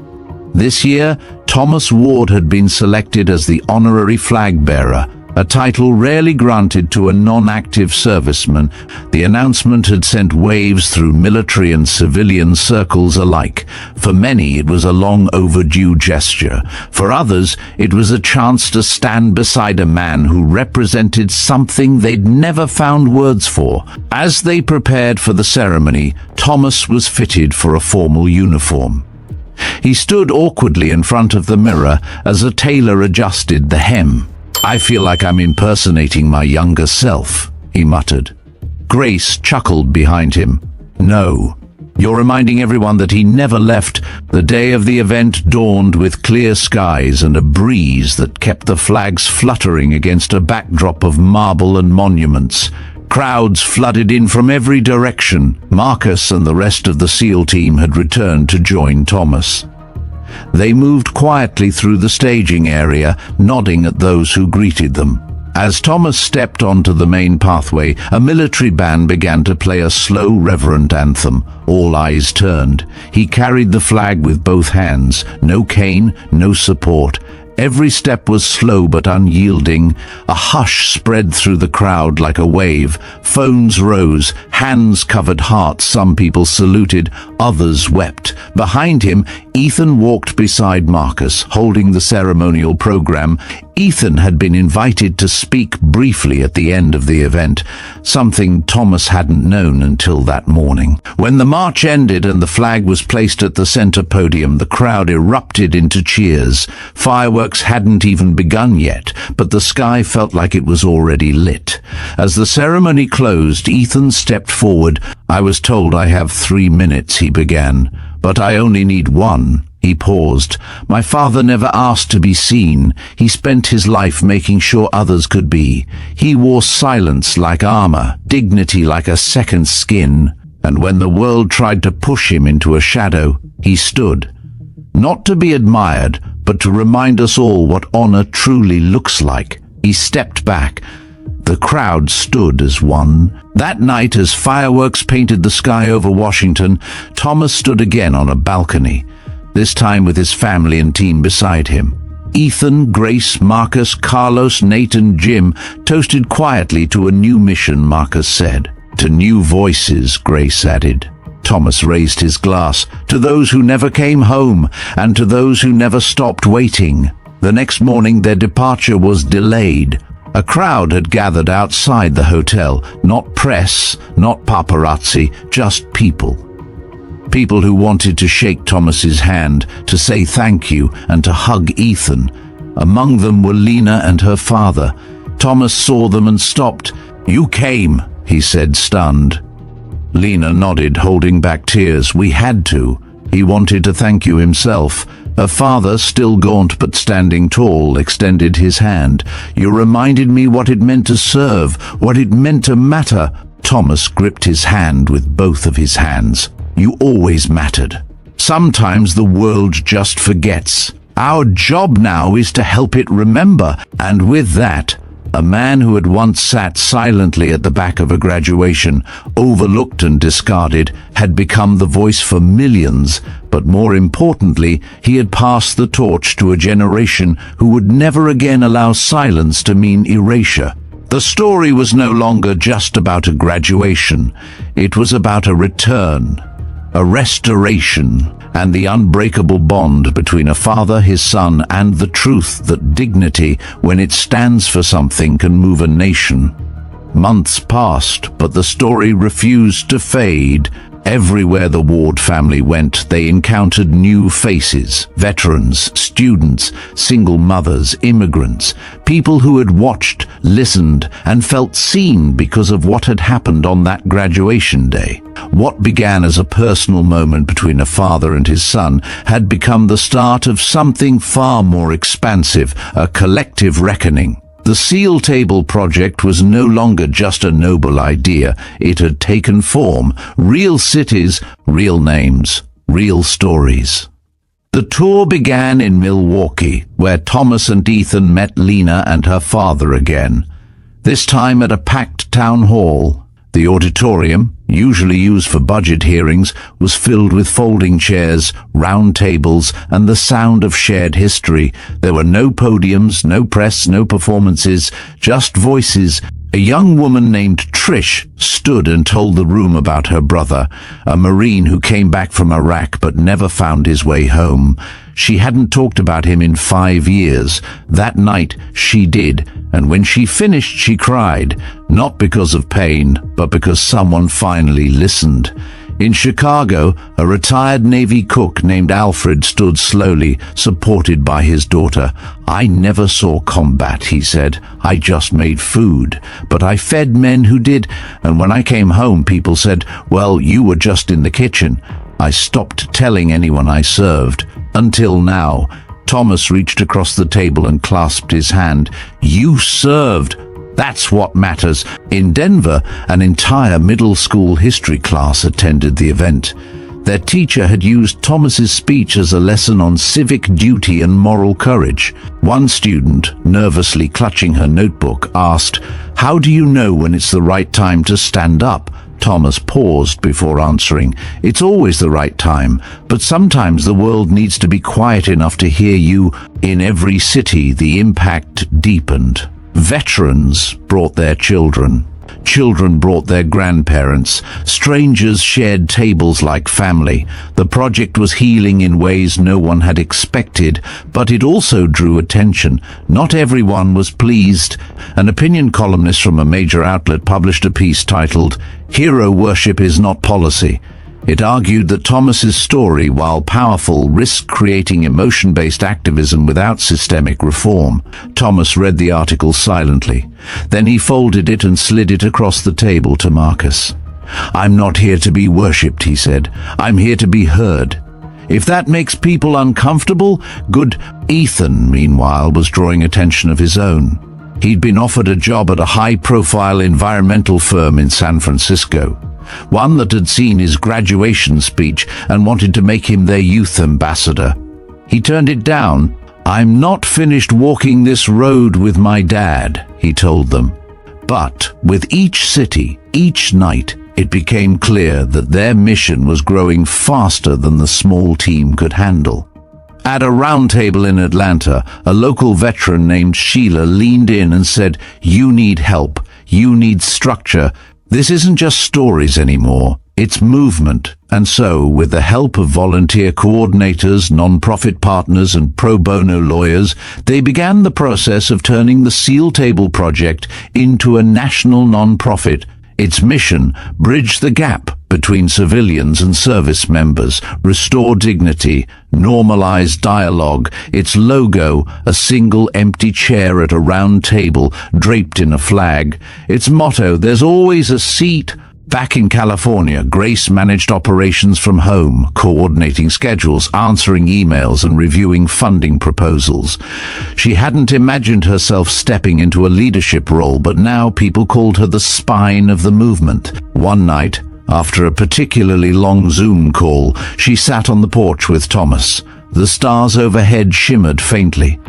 This year, Thomas Ward had been selected as the honorary flag bearer, a title rarely granted to a non-active serviceman. The announcement had sent waves through military and civilian circles alike. For many, it was a long overdue gesture. For others, it was a chance to stand beside a man who represented something they'd never found words for. As they prepared for the ceremony, Thomas was fitted for a formal uniform. He stood awkwardly in front of the mirror as a tailor adjusted the hem. "I feel like I'm impersonating my younger self," he muttered. Grace chuckled behind him. "No, you're reminding everyone that he never left." The day of the event dawned with clear skies and a breeze that kept the flags fluttering against a backdrop of marble and monuments. Crowds flooded in from every direction. Marcus and the rest of the SEAL team had returned to join Thomas. They moved quietly through the staging area, nodding at those who greeted them. As Thomas stepped onto the main pathway, a military band began to play a slow, reverent anthem. All eyes turned. He carried the flag with both hands. No cane, no support. Every step was slow but unyielding. A hush spread through the crowd like a wave. Phones rose, hands covered hearts. Some people saluted, others wept. Behind him, Ethan walked beside Marcus, holding the ceremonial program. Ethan had been invited to speak briefly at the end of the event, something Thomas hadn't known until that morning. When the march ended and the flag was placed at the center podium, the crowd erupted into cheers. Fireworks hadn't even begun yet, but the sky felt like it was already lit. As the ceremony closed, Ethan stepped forward. "I was told I have 3 minutes," he began, "but I only need 1. He paused. "My father never asked to be seen. He spent his life making sure others could be. He wore silence like armor, dignity like a second skin. And when the world tried to push him into a shadow, he stood. Not to be admired, but to remind us all what honor truly looks like." He stepped back. The crowd stood as one. That night, as fireworks painted the sky over Washington, Thomas stood again on a balcony, this time with his family and team beside him. Ethan, Grace, Marcus, Carlos, Nate, and Jim toasted quietly to a new mission, Marcus said. "To new voices," Grace added. Thomas raised his glass. "To those who never came home, and to those who never stopped waiting." The next morning, their departure was delayed. A crowd had gathered outside the hotel, not press, not paparazzi, just people. People who wanted to shake Thomas's hand, to say thank you, and to hug Ethan. Among them were Lena and her father. Thomas saw them and stopped. "You came," he said, stunned. Lena nodded, holding back tears. "We had to." He wanted to thank you himself. Her father, still gaunt but standing tall, extended his hand. "You reminded me what it meant to serve, what it meant to matter." Thomas gripped his hand with both of his hands. "You always mattered." Sometimes the world just forgets. Our job now is to help it remember. And with that, a man who had once sat silently at the back of a graduation, overlooked and discarded, had become the voice for millions, but more importantly, he had passed the torch to a generation who would never again allow silence to mean erasure. The story was no longer just about a graduation. It was about a return, a restoration, and the unbreakable bond between a father, his son, and the truth that dignity, when it stands for something, can move a nation. Months passed, but the story refused to fade. Everywhere the Ward family went, they encountered new faces: veterans, students, single mothers, immigrants, people who had watched, listened, and felt seen because of what had happened on that graduation day. What began as a personal moment between a father and his son had become the start of something far more expansive, a collective reckoning. The Seal Table project was no longer just a noble idea. It had taken form. Real cities, real names, real stories. The tour began in Milwaukee, where Thomas and Ethan met Lena and her father again. This time at a packed town hall. The auditorium, usually used for budget hearings, was filled with folding chairs, round tables, and the sound of shared history. There were no podiums, no press, no performances, just voices. A young woman named Trish stood and told the room about her brother, a Marine who came back from Iraq but never found his way home. She hadn't talked about him in 5 years. That night she did, and when she finished she cried, not because of pain, but because someone finally listened. In Chicago, a retired Navy cook named Alfred stood slowly, supported by his daughter. "I never saw combat," he said. "I just made food. But I fed men who did, and when I came home people said, 'Well, you were just in the kitchen.' I stopped telling anyone I served. Until now." Thomas reached across the table and clasped his hand. "You served. That's what matters." In Denver, an entire middle school history class attended the event. Their teacher had used Thomas's speech as a lesson on civic duty and moral courage. One student, nervously clutching her notebook, asked, "How do you know when it's the right time to stand up?" Thomas paused before answering. "It's always the right time, but sometimes the world needs to be quiet enough to hear you." In every city, the impact deepened. Veterans brought their children. Children brought their grandparents. Strangers shared tables like family. The project was healing in ways no one had expected, but it also drew attention. Not everyone was pleased. An opinion columnist from a major outlet published a piece titled, "Hero Worship is Not Policy." It argued that Thomas's story, while powerful, risked creating emotion-based activism without systemic reform. Thomas read the article silently. Then he folded it and slid it across the table to Marcus. "I'm not here to be worshipped," he said. "I'm here to be heard. If that makes people uncomfortable, good." Ethan, meanwhile, was drawing attention of his own. He'd been offered a job at a high-profile environmental firm in San Francisco, one that had seen his graduation speech and wanted to make him their youth ambassador. He turned it down. "I'm not finished walking this road with my dad," he told them. But with each city, each night, it became clear that their mission was growing faster than the small team could handle. At a round table in Atlanta, a local veteran named Sheila leaned in and said, "You need help. You need structure. This isn't just stories anymore. It's movement." And so, with the help of volunteer coordinators, non-profit partners, and pro bono lawyers, they began the process of turning the Seal Table project into a national non-profit. Its mission: bridge the gap between civilians and service members, restore dignity, normalize dialogue. Its logo: a single empty chair at a round table draped in a flag. Its motto: there's always a seat. Back in California, Grace managed operations from home, coordinating schedules, answering emails, and reviewing funding proposals. She hadn't imagined herself stepping into a leadership role, but now people called her the spine of the movement. One night, After a particularly long Zoom call, she sat on the porch with Thomas. The stars overhead shimmered faintly.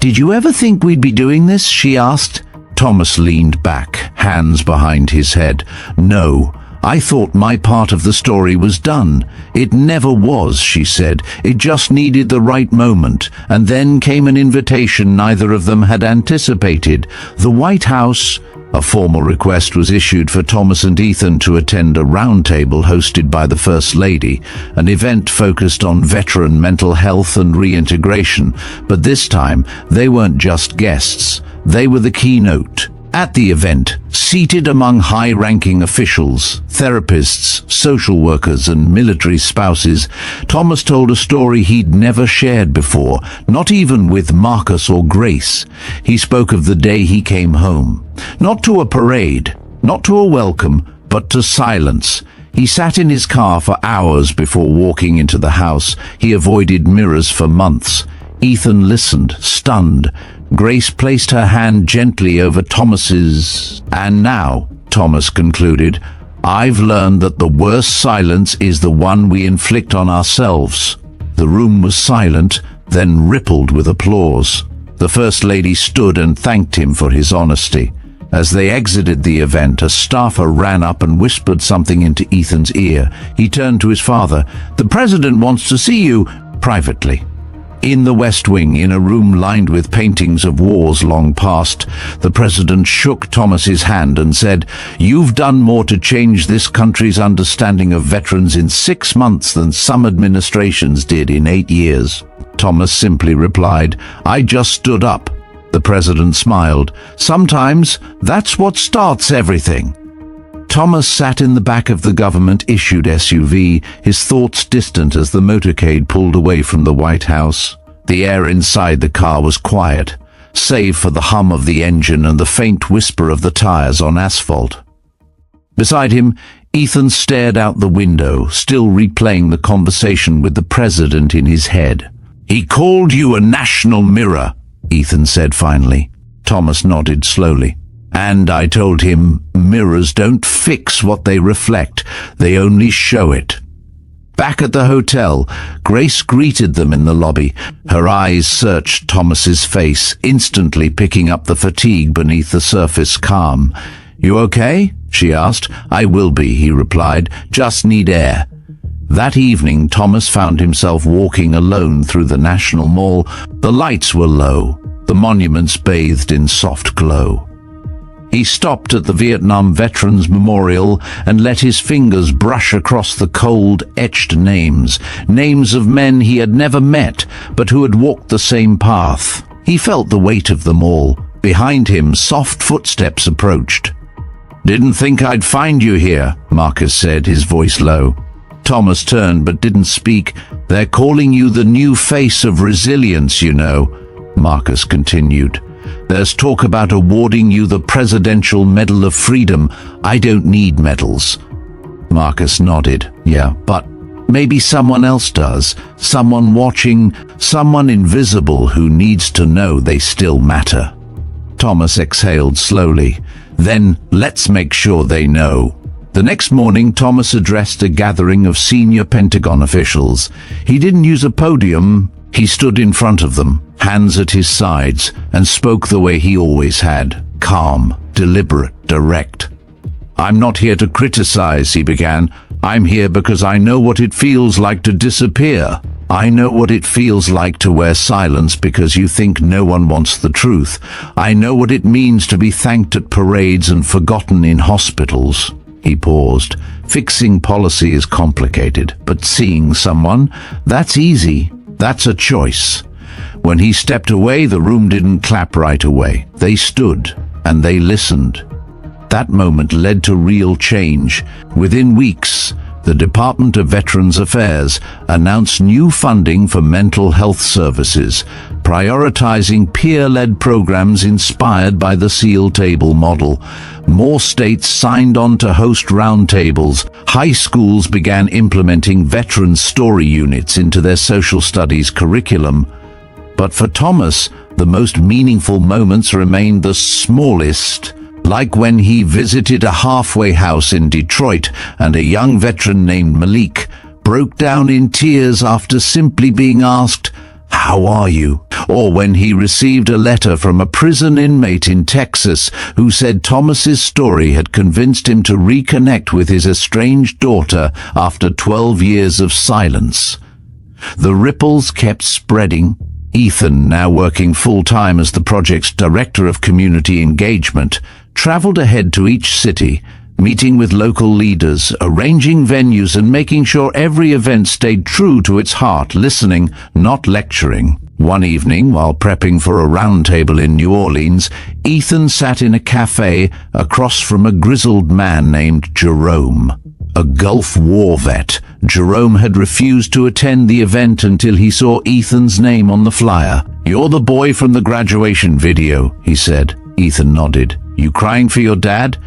"Did you ever think we'd be doing this?" she asked. Thomas leaned back, hands behind his head. "No, I thought my part of the story was done." "It never was," she said. "It just needed the right moment." And then came an invitation neither of them had anticipated. The White House. A formal request was issued for Thomas and Ethan to attend a roundtable hosted by the First Lady, an event focused on veteran mental health and reintegration. But this time, they weren't just guests. They were the keynote. At the event, seated among high-ranking officials, therapists, social workers, and military spouses, Thomas told a story he'd never shared before, not even with Marcus or Grace. He spoke of the day he came home. Not to a parade, not to a welcome, but to silence. He sat in his car for hours before walking into the house. He avoided mirrors for months. Ethan listened, stunned. Grace placed her hand gently over Thomas's. "And now," Thomas concluded, "I've learned that the worst silence is the one we inflict on ourselves." The room was silent, then rippled with applause. The First Lady stood and thanked him for his honesty. As they exited the event, a staffer ran up and whispered something into Ethan's ear. He turned to his father. "The President wants to see you," privately. In the West Wing, in a room lined with paintings of wars long past, the President shook Thomas's hand and said, "You've done more to change this country's understanding of veterans in 6 months than some administrations did in 8 years. Thomas simply replied, "I just stood up." The President smiled. "Sometimes that's what starts everything." Thomas sat in the back of the government-issued SUV, his thoughts distant as the motorcade pulled away from the White House. The air inside the car was quiet, save for the hum of the engine and the faint whisper of the tires on asphalt. Beside him, Ethan stared out the window, still replaying the conversation with the President in his head. "He called you a national mirror," Ethan said finally. Thomas nodded slowly. "And I told him, mirrors don't fix what they reflect, they only show it." Back at the hotel, Grace greeted them in the lobby. Her eyes searched Thomas's face, instantly picking up the fatigue beneath the surface calm. "You okay?" she asked. "I will be," he replied. "Just need air." That evening, Thomas found himself walking alone through the National Mall. The lights were low, the monuments bathed in soft glow. He stopped at the Vietnam Veterans Memorial and let his fingers brush across the cold, etched names of men he had never met, but who had walked the same path. He felt the weight of them all. Behind him, soft footsteps approached. "Didn't think I'd find you here," Marcus said, his voice low. Thomas turned but didn't speak. "They're calling you the new face of resilience, you know," Marcus continued. "There's talk about awarding you the Presidential Medal of Freedom. I don't need medals." Marcus nodded. "Yeah, but maybe someone else does. Someone watching, someone invisible who needs to know they still matter." Thomas exhaled slowly. "Then let's make sure they know." The next morning, Thomas addressed a gathering of senior Pentagon officials. He didn't use a podium. He stood in front of them, hands at his sides, and spoke the way he always had, calm, deliberate, direct. "I'm not here to criticize," he began. "I'm here because I know what it feels like to disappear. I know what it feels like to wear silence because you think no one wants the truth. I know what it means to be thanked at parades and forgotten in hospitals." He paused. "Fixing policy is complicated, but seeing someone, that's easy. That's a choice." When he stepped away, the room didn't clap right away. They stood, and they listened. That moment led to real change. Within weeks, the Department of Veterans Affairs announced new funding for mental health services, prioritizing peer-led programs inspired by the SEAL table model. More states signed on to host roundtables. High schools began implementing veteran story units into their social studies curriculum. But for Thomas, the most meaningful moments remained the smallest. Like when he visited a halfway house in Detroit and a young veteran named Malik broke down in tears after simply being asked, "How are you?" Or when he received a letter from a prison inmate in Texas who said Thomas's story had convinced him to reconnect with his estranged daughter after 12 years of silence. The ripples kept spreading. Ethan, now working full-time as the project's director of community engagement, traveled ahead to each city, meeting with local leaders, arranging venues and making sure every event stayed true to its heart, listening, not lecturing. One evening, while prepping for a roundtable in New Orleans, Ethan sat in a cafe across from a grizzled man named Jerome. A Gulf War vet, Jerome had refused to attend the event until he saw Ethan's name on the flyer. "You're the boy from the graduation video," he said. Ethan nodded. "You crying for your dad?"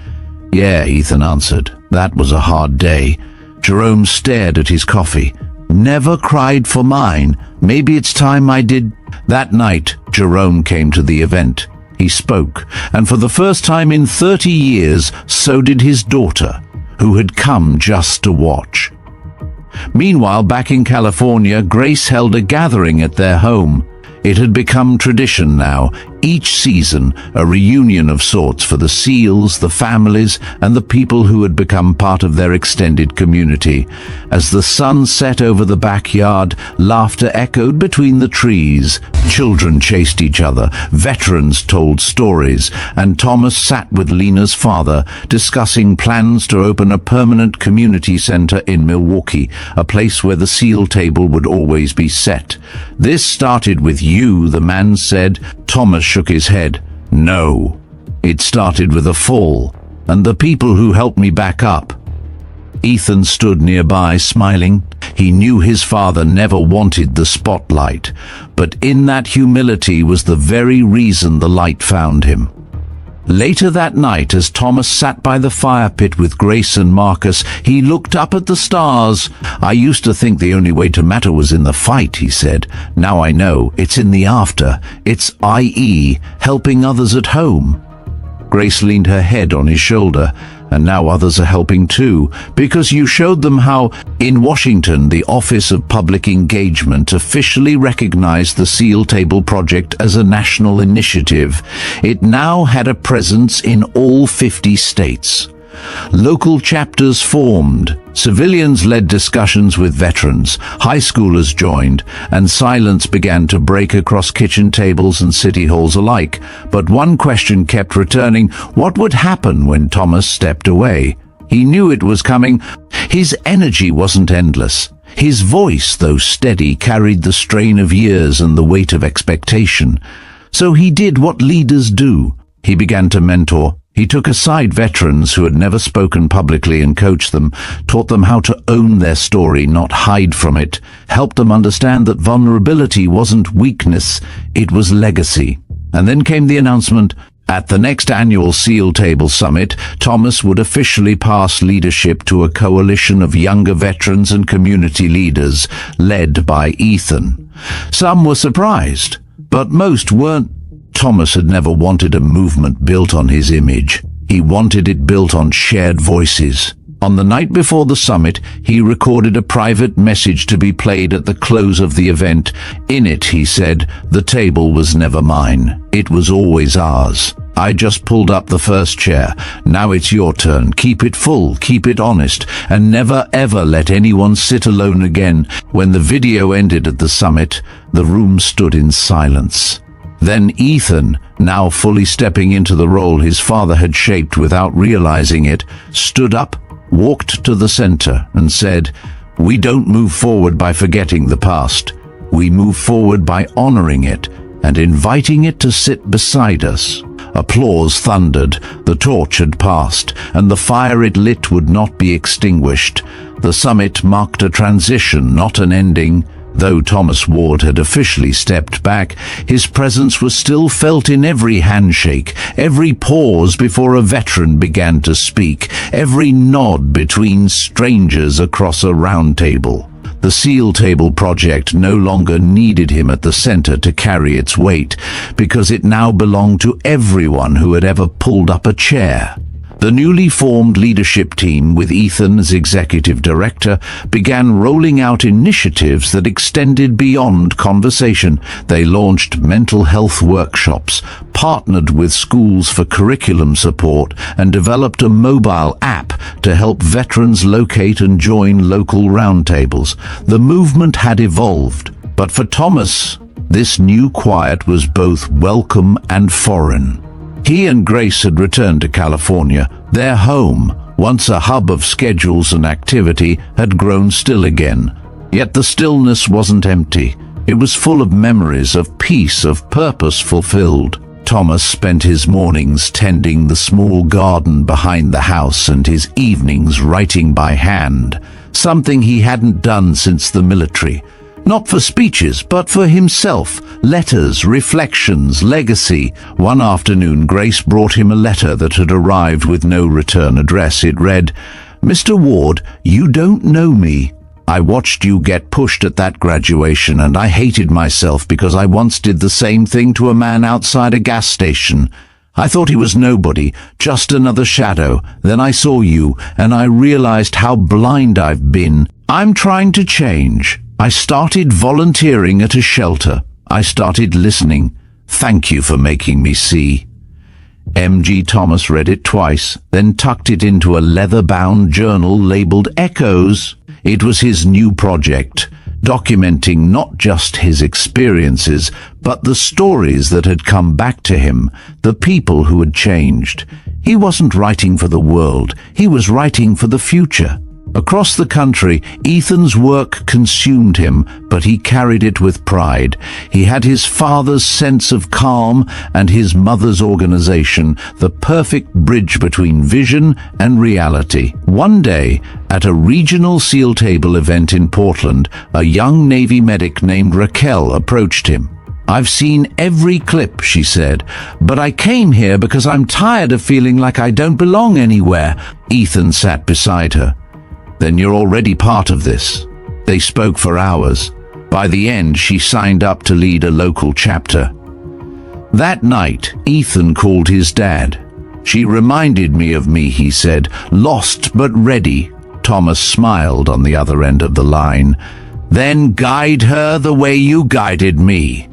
"Yeah," Ethan answered. "That was a hard day." Jerome stared at his coffee. "Never cried for mine. Maybe it's time I did." That night, Jerome came to the event. He spoke, and for the first time in 30 years, so did his daughter, who had come just to watch. Meanwhile, back in California, Grace held a gathering at their home. It had become tradition now, each season a reunion of sorts for the SEALs, the families, and the people who had become part of their extended community. As the sun set over the backyard, laughter echoed between the trees. Children chased each other, veterans told stories, and Thomas sat with Lena's father, discussing plans to open a permanent community center in Milwaukee, a place where the SEAL table would always be set. "This started with you," the man said. Thomas shook his head. "No. It started with a fall, and the people who helped me back up." Ethan stood nearby, smiling. He knew his father never wanted the spotlight, but in that humility was the very reason the light found him. Later that night, as Thomas sat by the fire pit with Grace and Marcus, he looked up at the stars. "I used to think the only way to matter was in the fight," he said. "Now I know it's in the after. It's i.e. helping others at home." Grace leaned her head on his shoulder. "And now others are helping too, because you showed them how." In Washington, the Office of Public Engagement officially recognized the SEAL Table Project as a national initiative. It now had a presence in all 50 states. Local chapters formed, civilians led discussions with veterans, high schoolers joined, and silence began to break across kitchen tables and city halls alike. But one question kept returning: what would happen when Thomas stepped away? He knew it was coming. His energy wasn't endless. His voice, though steady, carried the strain of years and the weight of expectation. So he did what leaders do. He began to mentor. He took aside veterans who had never spoken publicly and coached them, taught them how to own their story, not hide from it, helped them understand that vulnerability wasn't weakness, it was legacy. And then came the announcement: at the next annual SEAL Table Summit, Thomas would officially pass leadership to a coalition of younger veterans and community leaders, led by Ethan. Some were surprised, but most weren't. Thomas had never wanted a movement built on his image. He wanted it built on shared voices. On the night before the summit, he recorded a private message to be played at the close of the event. In it, he said, "The table was never mine. It was always ours. I just pulled up the first chair. Now it's your turn. Keep it full, keep it honest, and never ever let anyone sit alone again." When the video ended at the summit, the room stood in silence. Then Ethan, now fully stepping into the role his father had shaped without realizing it, stood up, walked to the center, and said, "We don't move forward by forgetting the past. We move forward by honoring it and inviting it to sit beside us." Applause thundered. The torch had passed, and the fire it lit would not be extinguished. The summit marked a transition, not an ending. Though Thomas Ward had officially stepped back, his presence was still felt in every handshake, every pause before a veteran began to speak, every nod between strangers across a round table. The SEAL table project no longer needed him at the center to carry its weight, because it now belonged to everyone who had ever pulled up a chair. The newly formed leadership team, with Ethan as executive director, began rolling out initiatives that extended beyond conversation. They launched mental health workshops, partnered with schools for curriculum support, and developed a mobile app to help veterans locate and join local roundtables. The movement had evolved, but for Thomas, this new quiet was both welcome and foreign. He and Grace had returned to California. Their home, once a hub of schedules and activity, had grown still again. Yet the stillness wasn't empty. It was full of memories of peace, of purpose fulfilled. Thomas spent his mornings tending the small garden behind the house and his evenings writing by hand, something he hadn't done since the military. Not for speeches, but for himself. Letters, reflections, legacy. One afternoon, Grace brought him a letter that had arrived with no return address. It read, "Mr. Ward, you don't know me. I watched you get pushed at that graduation, and I hated myself because I once did the same thing to a man outside a gas station. I thought he was nobody, just another shadow. Then I saw you, and I realized how blind I've been. I'm trying to change. I started volunteering at a shelter. I started listening. Thank you for making me see." M.G. Thomas read it twice, then tucked it into a leather-bound journal labeled Echoes. It was his new project, documenting not just his experiences, but the stories that had come back to him, the people who had changed. He wasn't writing for the world, he was writing for the future. Across the country, Ethan's work consumed him, but he carried it with pride. He had his father's sense of calm and his mother's organization, the perfect bridge between vision and reality. One day, at a regional SEAL table event in Portland, a young Navy medic named Raquel approached him. "I've seen every clip," she said, "but I came here because I'm tired of feeling like I don't belong anywhere." Ethan sat beside her. "Then you're already part of this." They spoke for hours. By the end, she signed up to lead a local chapter. That night, Ethan called his dad. "She reminded me of me," he said, "lost but ready." Thomas smiled on the other end of the line. "Then guide her the way you guided me."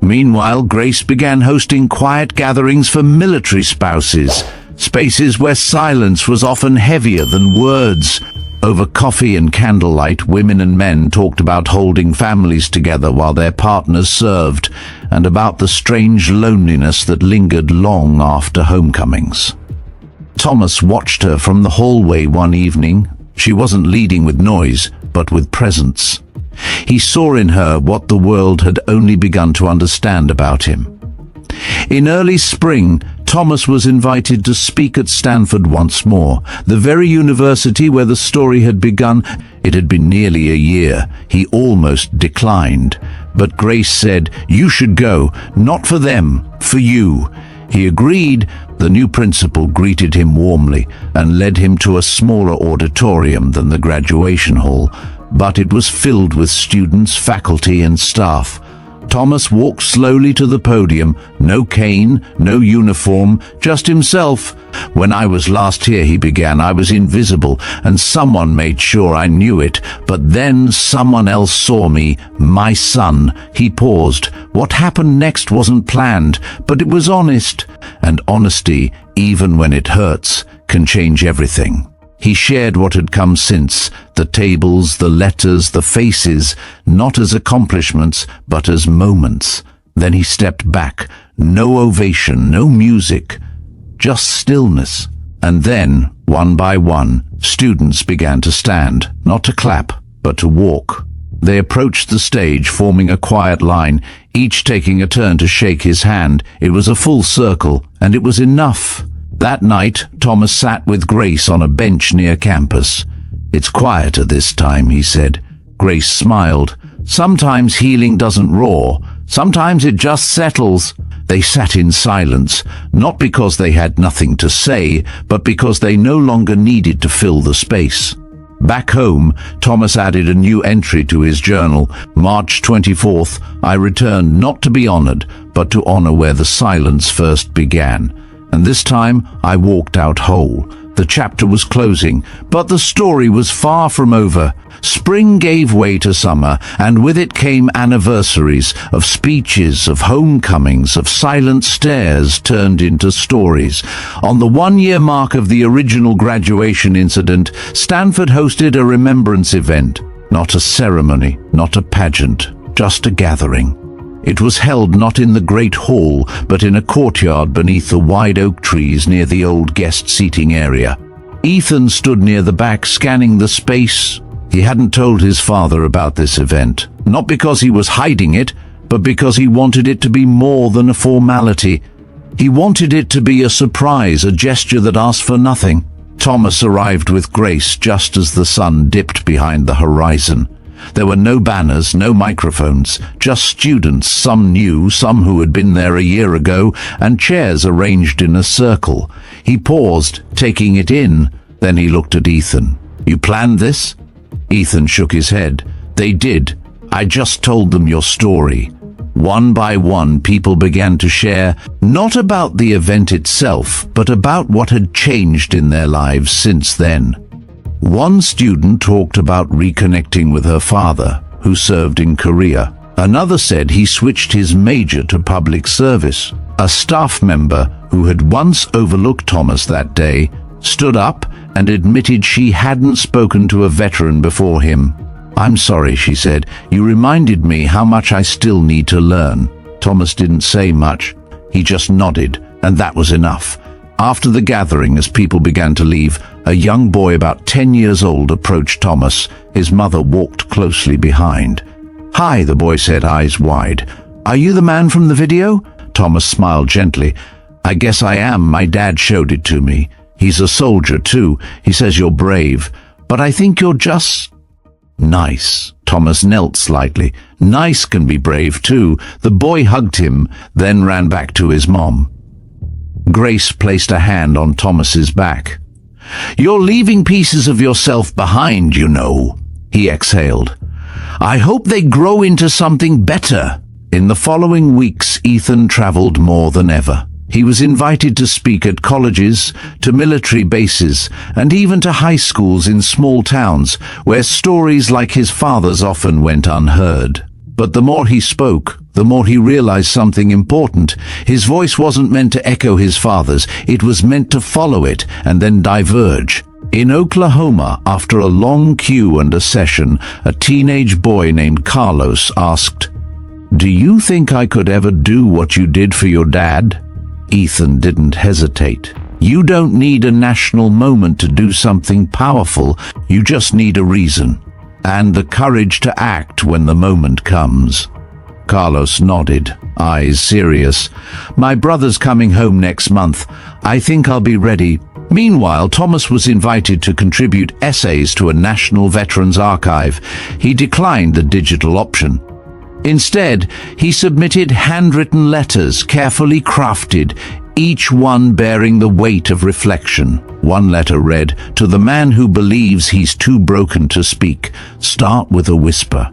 Meanwhile, Grace began hosting quiet gatherings for military spouses, spaces where silence was often heavier than words. Over coffee and candlelight, women and men talked about holding families together while their partners served, and about the strange loneliness that lingered long after homecomings. Thomas watched her from the hallway one evening. She wasn't leading with noise, but with presence. He saw in her what the world had only begun to understand about him. In early spring, Thomas was invited to speak at Stanford once more, the very university where the story had begun. It had been nearly a year. He almost declined. But Grace said, "You should go, not for them, for you." He agreed. The new principal greeted him warmly and led him to a smaller auditorium than the graduation hall, but it was filled with students, faculty, and staff. Thomas walked slowly to the podium, no cane, no uniform, just himself. "When I was last here," he began, "I was invisible, and someone made sure I knew it. But then someone else saw me, my son." He paused. What happened next wasn't planned, but it was honest. And honesty, even when it hurts, can change everything. He shared what had come since, the tables, the letters, the faces, not as accomplishments, but as moments. Then he stepped back. No ovation, no music, just stillness. And then, one by one, students began to stand, not to clap, but to walk. They approached the stage, forming a quiet line, each taking a turn to shake his hand. It was a full circle, and it was enough. That night, Thomas sat with Grace on a bench near campus. "It's quieter this time," he said. Grace smiled. "Sometimes healing doesn't roar. Sometimes it just settles." They sat in silence, not because they had nothing to say, but because they no longer needed to fill the space. Back home, Thomas added a new entry to his journal. March 24th, I returned not to be honored, but to honor where the silence first began. And this time, I walked out whole. The chapter was closing, but the story was far from over. Spring gave way to summer, and with it came anniversaries of speeches, of homecomings, of silent stares turned into stories. On the 1-year mark of the original graduation incident, Stanford hosted a remembrance event. Not a ceremony, not a pageant, just a gathering. It was held not in the great hall, but in a courtyard beneath the wide oak trees near the old guest seating area. Ethan stood near the back, scanning the space. He hadn't told his father about this event, not because he was hiding it, but because he wanted it to be more than a formality. He wanted it to be a surprise, a gesture that asked for nothing. Thomas arrived with grace just as the sun dipped behind the horizon. There were no banners, no microphones, just students, some new, some who had been there a year ago, and chairs arranged in a circle. He paused, taking it in. Then he looked at Ethan. "You planned this?" Ethan shook his head. "They did. I just told them your story." One by one, people began to share, not about the event itself, but about what had changed in their lives since then. One student talked about reconnecting with her father, who served in Korea. Another said he switched his major to public service. A staff member, who had once overlooked Thomas that day, stood up and admitted she hadn't spoken to a veteran before him. "I'm sorry," she said. "You reminded me how much I still need to learn." Thomas didn't say much. He just nodded, and that was enough. After the gathering, as people began to leave, a young boy about 10 years old approached Thomas. His mother walked closely behind. "Hi," the boy said, eyes wide. "Are you the man from the video?" Thomas smiled gently. "I guess I am. My dad showed it to me. He's a soldier too. He says you're brave. But I think you're just nice." Thomas knelt slightly. "Nice can be brave too." The boy hugged him, then ran back to his mom. Grace placed a hand on Thomas's back. "You're leaving pieces of yourself behind, you know," he exhaled. "I hope they grow into something better." In the following weeks, Ethan traveled more than ever. He was invited to speak at colleges, to military bases, and even to high schools in small towns, where stories like his father's often went unheard. But the more he spoke, the more he realized something important. His voice wasn't meant to echo his father's, it was meant to follow it and then diverge. In Oklahoma, after a long queue and a session, a teenage boy named Carlos asked, "Do you think I could ever do what you did for your dad?" Ethan didn't hesitate. You don't need a national moment to do something powerful, you just need a reason. And the courage to act when the moment comes. Carlos nodded, eyes serious. "My brother's coming home next month. I think I'll be ready." Meanwhile, Thomas was invited to contribute essays to a national veterans archive. He declined the digital option. Instead, he submitted handwritten letters, carefully crafted, each one bearing the weight of reflection. One letter read, "To the man who believes he's too broken to speak, start with a whisper.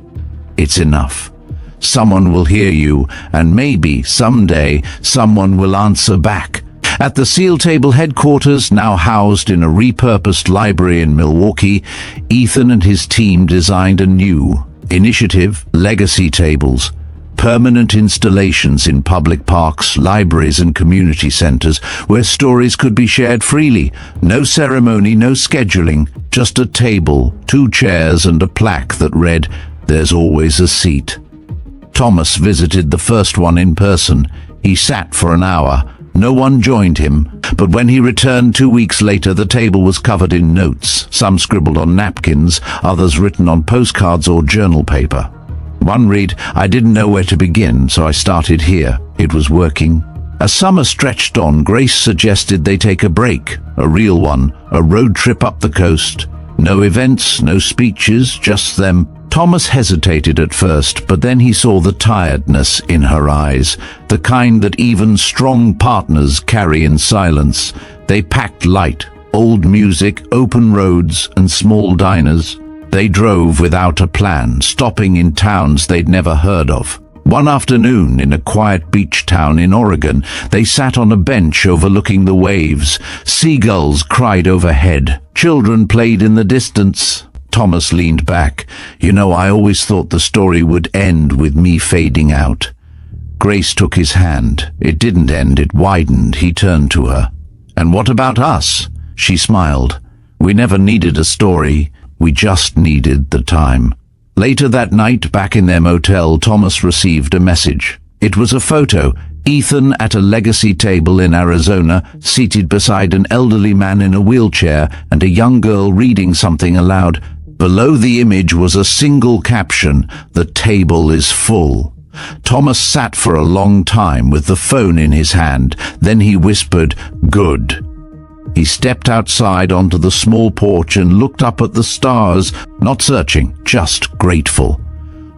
It's enough. Someone will hear you, and maybe, someday, someone will answer back." At the SEAL Table headquarters, now housed in a repurposed library in Milwaukee, Ethan and his team designed a new initiative, Legacy Tables. Permanent installations in public parks, libraries and community centers where stories could be shared freely. No ceremony, no scheduling, just a table, 2 chairs and a plaque that read, "There's always a seat." Thomas visited the first one in person. He sat for an hour. No one joined him, but when he returned 2 weeks later, the table was covered in notes, some scribbled on napkins, others written on postcards or journal paper. One read, "I didn't know where to begin, so I started here. It was working." As summer stretched on, Grace suggested they take a break, a real one, a road trip up the coast. No events, no speeches, just them. Thomas hesitated at first, but then he saw the tiredness in her eyes, the kind that even strong partners carry in silence. They packed light, Old music, open roads, and small diners. They drove without a plan, stopping in towns they'd never heard of. One afternoon, in a quiet beach town in Oregon, they sat on a bench overlooking the waves. Seagulls cried overhead. Children played in the distance. Thomas leaned back. "You know, I always thought the story would end with me fading out." Grace took his hand. It didn't end, it widened. He turned to her. "And what about us?" She smiled. "We never needed a story. We just needed the time." Later that night, back in their motel, Thomas received a message. It was a photo. Ethan at a legacy table in Arizona, seated beside an elderly man in a wheelchair and a young girl reading something aloud. Below the image was a single caption: "The table is full." Thomas sat for a long time with the phone in his hand. Then he whispered, "Good." He stepped outside onto the small porch and looked up at the stars, not searching, just grateful.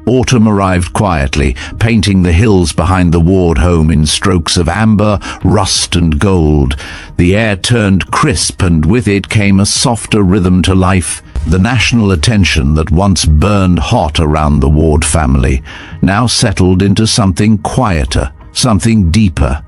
Autumn arrived quietly, painting the hills behind the Ward home in strokes of amber, rust, and gold. The air turned crisp, and with it came a softer rhythm to life. The national attention that once burned hot around the Ward family now settled into something quieter, something deeper.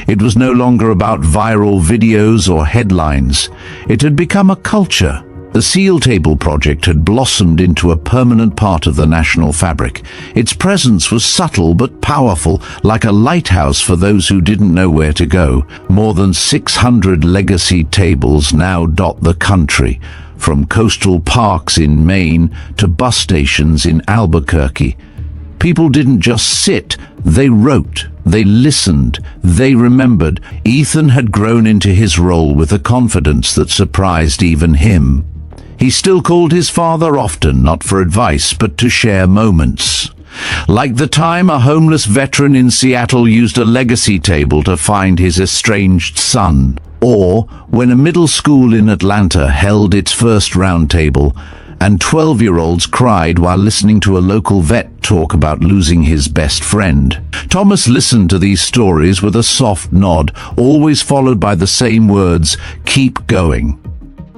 It was no longer about viral videos or headlines. It had become a culture. The Seal Table project had blossomed into a permanent part of the national fabric. Its presence was subtle but powerful, like a lighthouse for those who didn't know where to go. More than 600 legacy tables now dot the country, from coastal parks in Maine to bus stations in Albuquerque. People didn't just sit, they wrote, they listened, they remembered. Ethan had grown into his role with a confidence that surprised even him. He still called his father often, not for advice, but to share moments. Like the time a homeless veteran in Seattle used a legacy table to find his estranged son, or when a middle school in Atlanta held its first round table, and 12-year-olds cried while listening to a local vet talk about losing his best friend. Thomas listened to these stories with a soft nod, always followed by the same words, "Keep going."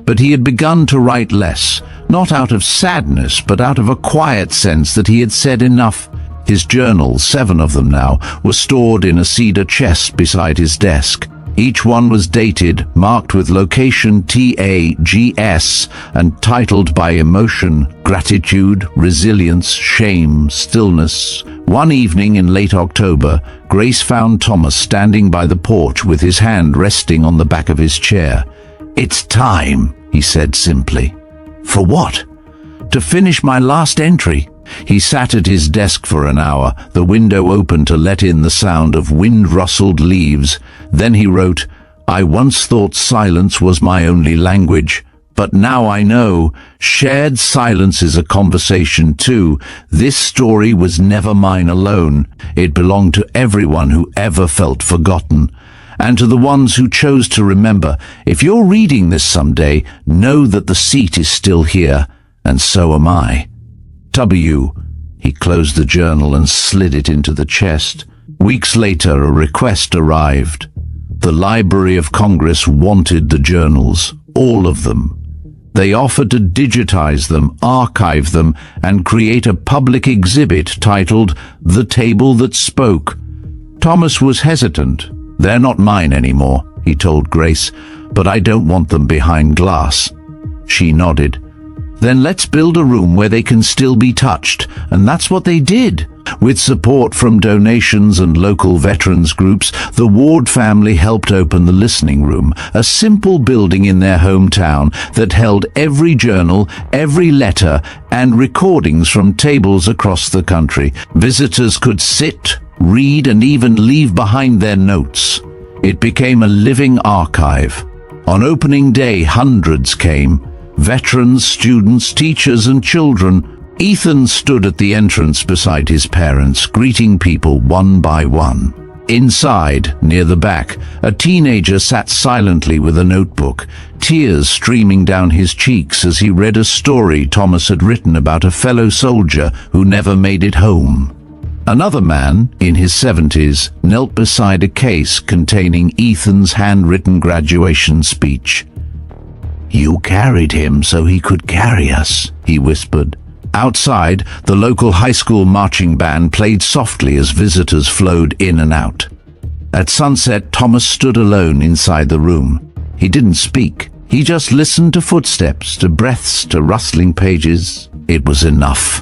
But he had begun to write less, not out of sadness, but out of a quiet sense that he had said enough. His journals, 7 of them now, were stored in a cedar chest beside his desk. Each one was dated, marked with location TAGS, and titled by emotion: gratitude, resilience, shame, stillness. One evening in late October, Grace found Thomas standing by the porch with his hand resting on the back of his chair. "It's time," he said simply. "For what?" "To finish my last entry." He sat at his desk for an hour, the window open to let in the sound of wind-rustled leaves. Then he wrote, "I once thought silence was my only language, but now I know shared silence is a conversation too. This story was never mine alone. It belonged to everyone who ever felt forgotten. And to the ones who chose to remember, if you're reading this someday, know that the seat is still here, and so am I. W." He closed the journal and slid it into the chest. Weeks later, a request arrived. The Library of Congress wanted the journals, all of them. They offered to digitize them, archive them, and create a public exhibit titled "The Table That Spoke." Thomas was hesitant. "They're not mine anymore," he told Grace, "but I don't want them behind glass." She nodded. "Then let's build a room where they can still be touched." And that's what they did. With support from donations and local veterans groups, the Ward family helped open the listening room, a simple building in their hometown that held every journal, every letter, and recordings from tables across the country. Visitors could sit, read, and even leave behind their notes. It became a living archive. On opening day, hundreds came. Veterans, students, teachers, and children. Ethan stood at the entrance beside his parents, greeting people one by one. Inside, near the back, a teenager sat silently with a notebook, tears streaming down his cheeks as he read a story Thomas had written about a fellow soldier who never made it home. Another man, in his 70s, knelt beside a case containing Ethan's handwritten graduation speech. "You carried him so he could carry us," he whispered. Outside, the local high school marching band played softly as visitors flowed in and out. At sunset, Thomas stood alone inside the room. He didn't speak. He just listened to footsteps, to breaths, to rustling pages. It was enough.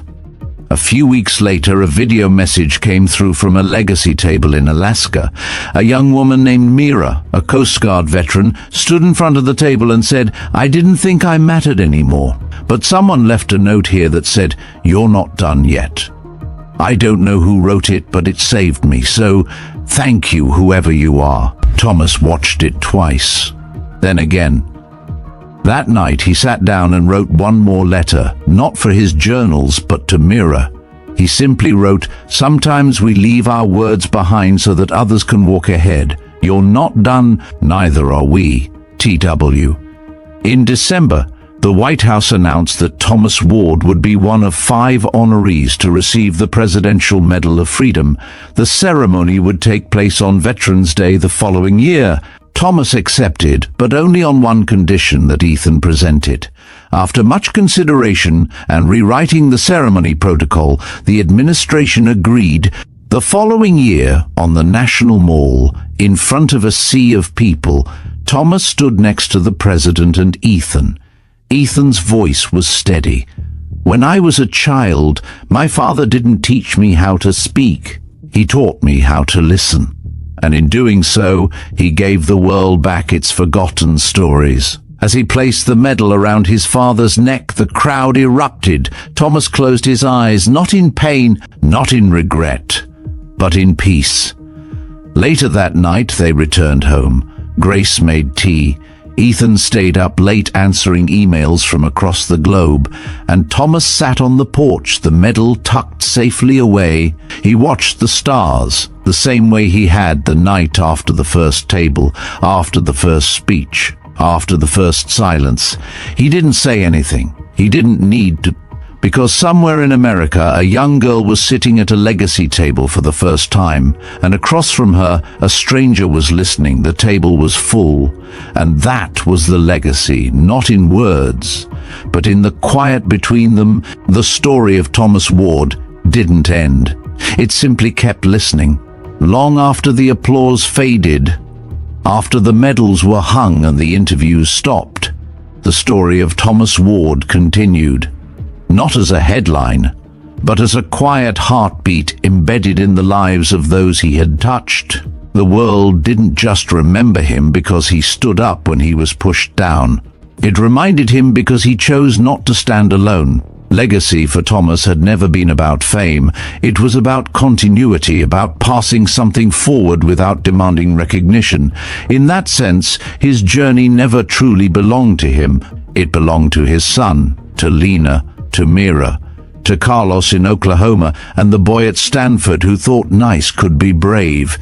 A few weeks later, a video message came through from a legacy table in Alaska. A young woman named Mira, a Coast Guard veteran, stood in front of the table and said, "I didn't think I mattered anymore. But someone left a note here that said, 'You're not done yet.' I don't know who wrote it, but it saved me, so thank you, whoever you are." Thomas watched it twice, then again. That night he sat down and wrote one more letter, not for his journals, but to Mira. He simply wrote, "Sometimes we leave our words behind so that others can walk ahead. You're not done, neither are we. TW." In December, the White House announced that Thomas Ward would be one of 5 honorees to receive the Presidential Medal of Freedom. The ceremony would take place on Veterans Day the following year. Thomas accepted, but only on one condition that Ethan presented. After much consideration and rewriting the ceremony protocol, the administration agreed. The following year, on the National Mall, in front of a sea of people, Thomas stood next to the president and Ethan. Ethan's voice was steady. "When I was a child, my father didn't teach me how to speak. He taught me how to listen. And in doing so, he gave the world back its forgotten stories." As he placed the medal around his father's neck, the crowd erupted. Thomas closed his eyes, not in pain, not in regret, but in peace. Later that night, they returned home. Grace made tea. Ethan stayed up late answering emails from across the globe, and Thomas sat on the porch, the medal tucked safely away. He watched the stars, the same way he had the night after the first table, after the first speech, after the first silence. He didn't say anything. He didn't need to, because somewhere in America, a young girl was sitting at a legacy table for the first time, and across from her, a stranger was listening. The table was full, and that was the legacy, not in words, but in the quiet between them. The story of Thomas Ward didn't end. It simply kept listening. Long after the applause faded, after the medals were hung and the interviews stopped, the story of Thomas Ward continued. Not as a headline, but as a quiet heartbeat embedded in the lives of those he had touched. The world didn't just remember him because he stood up when he was pushed down. It reminded him because he chose not to stand alone. Legacy for Thomas had never been about fame. It was about continuity, about passing something forward without demanding recognition. In that sense, his journey never truly belonged to him. It belonged to his son, to Lena, to Mira, to Carlos in Oklahoma, and the boy at Stanford who thought nice could be brave.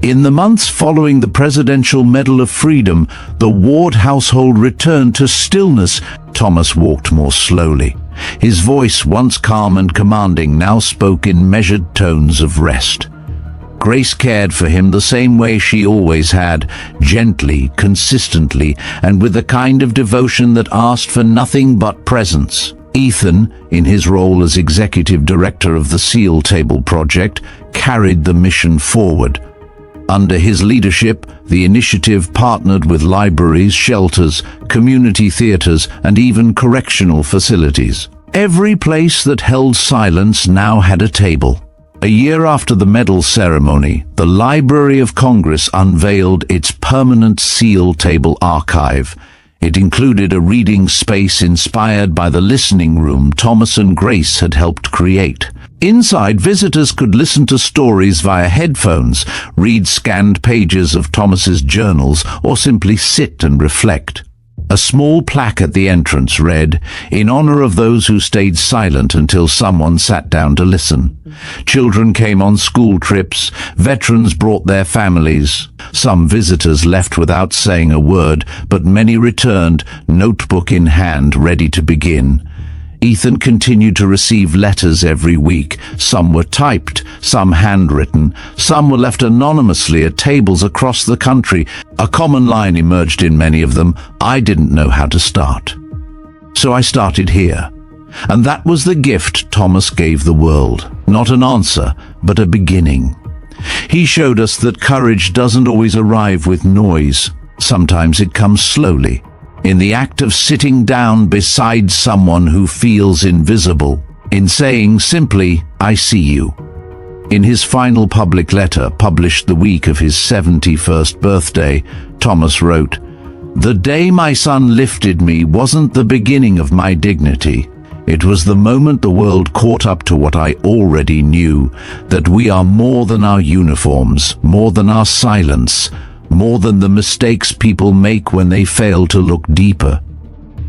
In the months following the Presidential Medal of Freedom, the Ward household returned to stillness. Thomas walked more slowly. His voice, once calm and commanding, now spoke in measured tones of rest. Grace cared for him the same way she always had, gently, consistently, and with a kind of devotion that asked for nothing but presence. Ethan, in his role as executive director of the SEAL Table Project, carried the mission forward. Under his leadership, the initiative partnered with libraries, shelters, community theaters, and even correctional facilities. Every place that held silence now had a table. A year after the medal ceremony, the Library of Congress unveiled its permanent SEAL Table archive. It included a reading space inspired by the listening room Thomas and Grace had helped create. Inside, visitors could listen to stories via headphones, read scanned pages of Thomas's journals, or simply sit and reflect. A small plaque at the entrance read, "In honor of those who stayed silent until someone sat down to listen." Children came on school trips, veterans brought their families. Some visitors left without saying a word, but many returned, notebook in hand, ready to begin. Ethan continued to receive letters every week. Some were typed, some handwritten, some were left anonymously at tables across the country. A common line emerged in many of them: I didn't know how to start. So I started here. And that was the gift Thomas gave the world. Not an answer, but a beginning. He showed us that courage doesn't always arrive with noise. Sometimes it comes slowly, in the act of sitting down beside someone who feels invisible, in saying simply, "I see you." In his final public letter, published the week of his 71st birthday, Thomas wrote, "The day my son lifted me wasn't the beginning of my dignity. It was the moment the world caught up to what I already knew, that we are more than our uniforms, more than our silence, more than the mistakes people make when they fail to look deeper.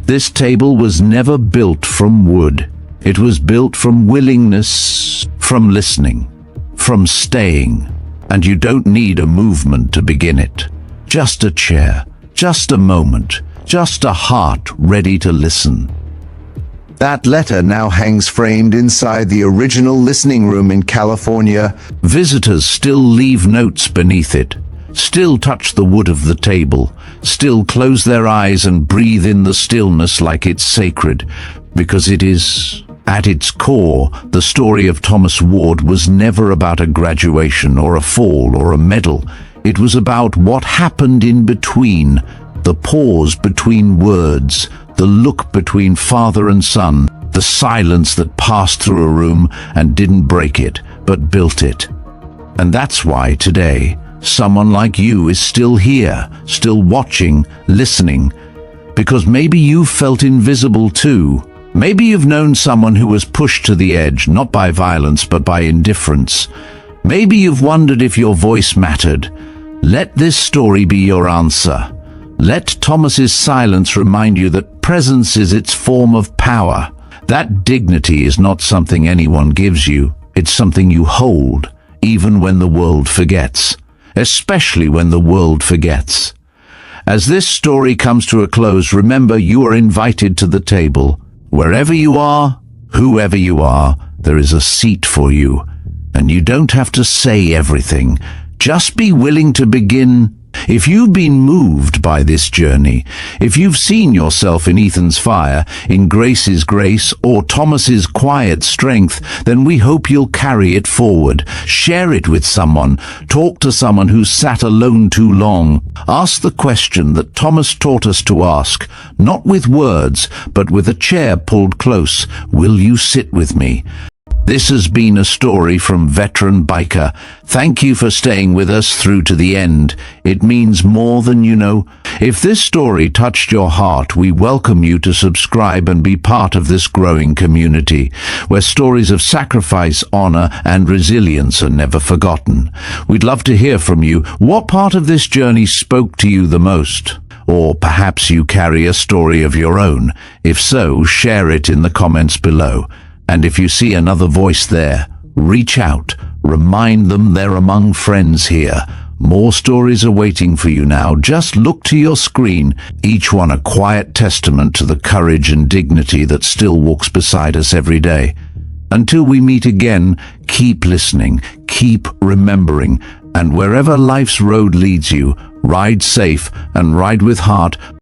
This table was never built from wood. It was built from willingness, from listening, from staying. And you don't need a movement to begin it. Just a chair, just a moment, just a heart ready to listen." That letter now hangs framed inside the original listening room in California. Visitors still leave notes beneath it, still touch the wood of the table, still close their eyes and breathe in the stillness like it's sacred, because it is. At its core, the story of Thomas Ward was never about a graduation or a fall or a medal. It was about what happened in between, the pause between words, the look between father and son, the silence that passed through a room and didn't break it, but built it. And that's why today, someone like you is still here, still watching, listening, because maybe you felt invisible too. Maybe you've known someone who was pushed to the edge, not by violence, but by indifference. Maybe you've wondered if your voice mattered. Let this story be your answer. Let Thomas's silence remind you that presence is its form of power. That dignity is not something anyone gives you. It's something you hold, even when the world forgets. Especially when the world forgets. As this story comes to a close, remember you are invited to the table. Wherever you are, whoever you are, there is a seat for you. And you don't have to say everything. Just be willing to begin. If you've been moved by this journey, if you've seen yourself in Ethan's fire, in Grace's grace, or Thomas's quiet strength, then we hope you'll carry it forward. Share it with someone. Talk to someone who's sat alone too long. Ask the question that Thomas taught us to ask, not with words, but with a chair pulled close. Will you sit with me? This has been a story from Veteran Biker. Thank you for staying with us through to the end. It means more than you know. If this story touched your heart, we welcome you to subscribe and be part of this growing community, where stories of sacrifice, honor, and resilience are never forgotten. We'd love to hear from you. What part of this journey spoke to you the most? Or perhaps you carry a story of your own. If so, share it in the comments below. And if you see another voice there, reach out, remind them they're among friends here. More stories are waiting for you now. Just look to your screen, each one a quiet testament to the courage and dignity that still walks beside us every day. Until we meet again, keep listening, keep remembering, and wherever life's road leads you, ride safe and ride with heart.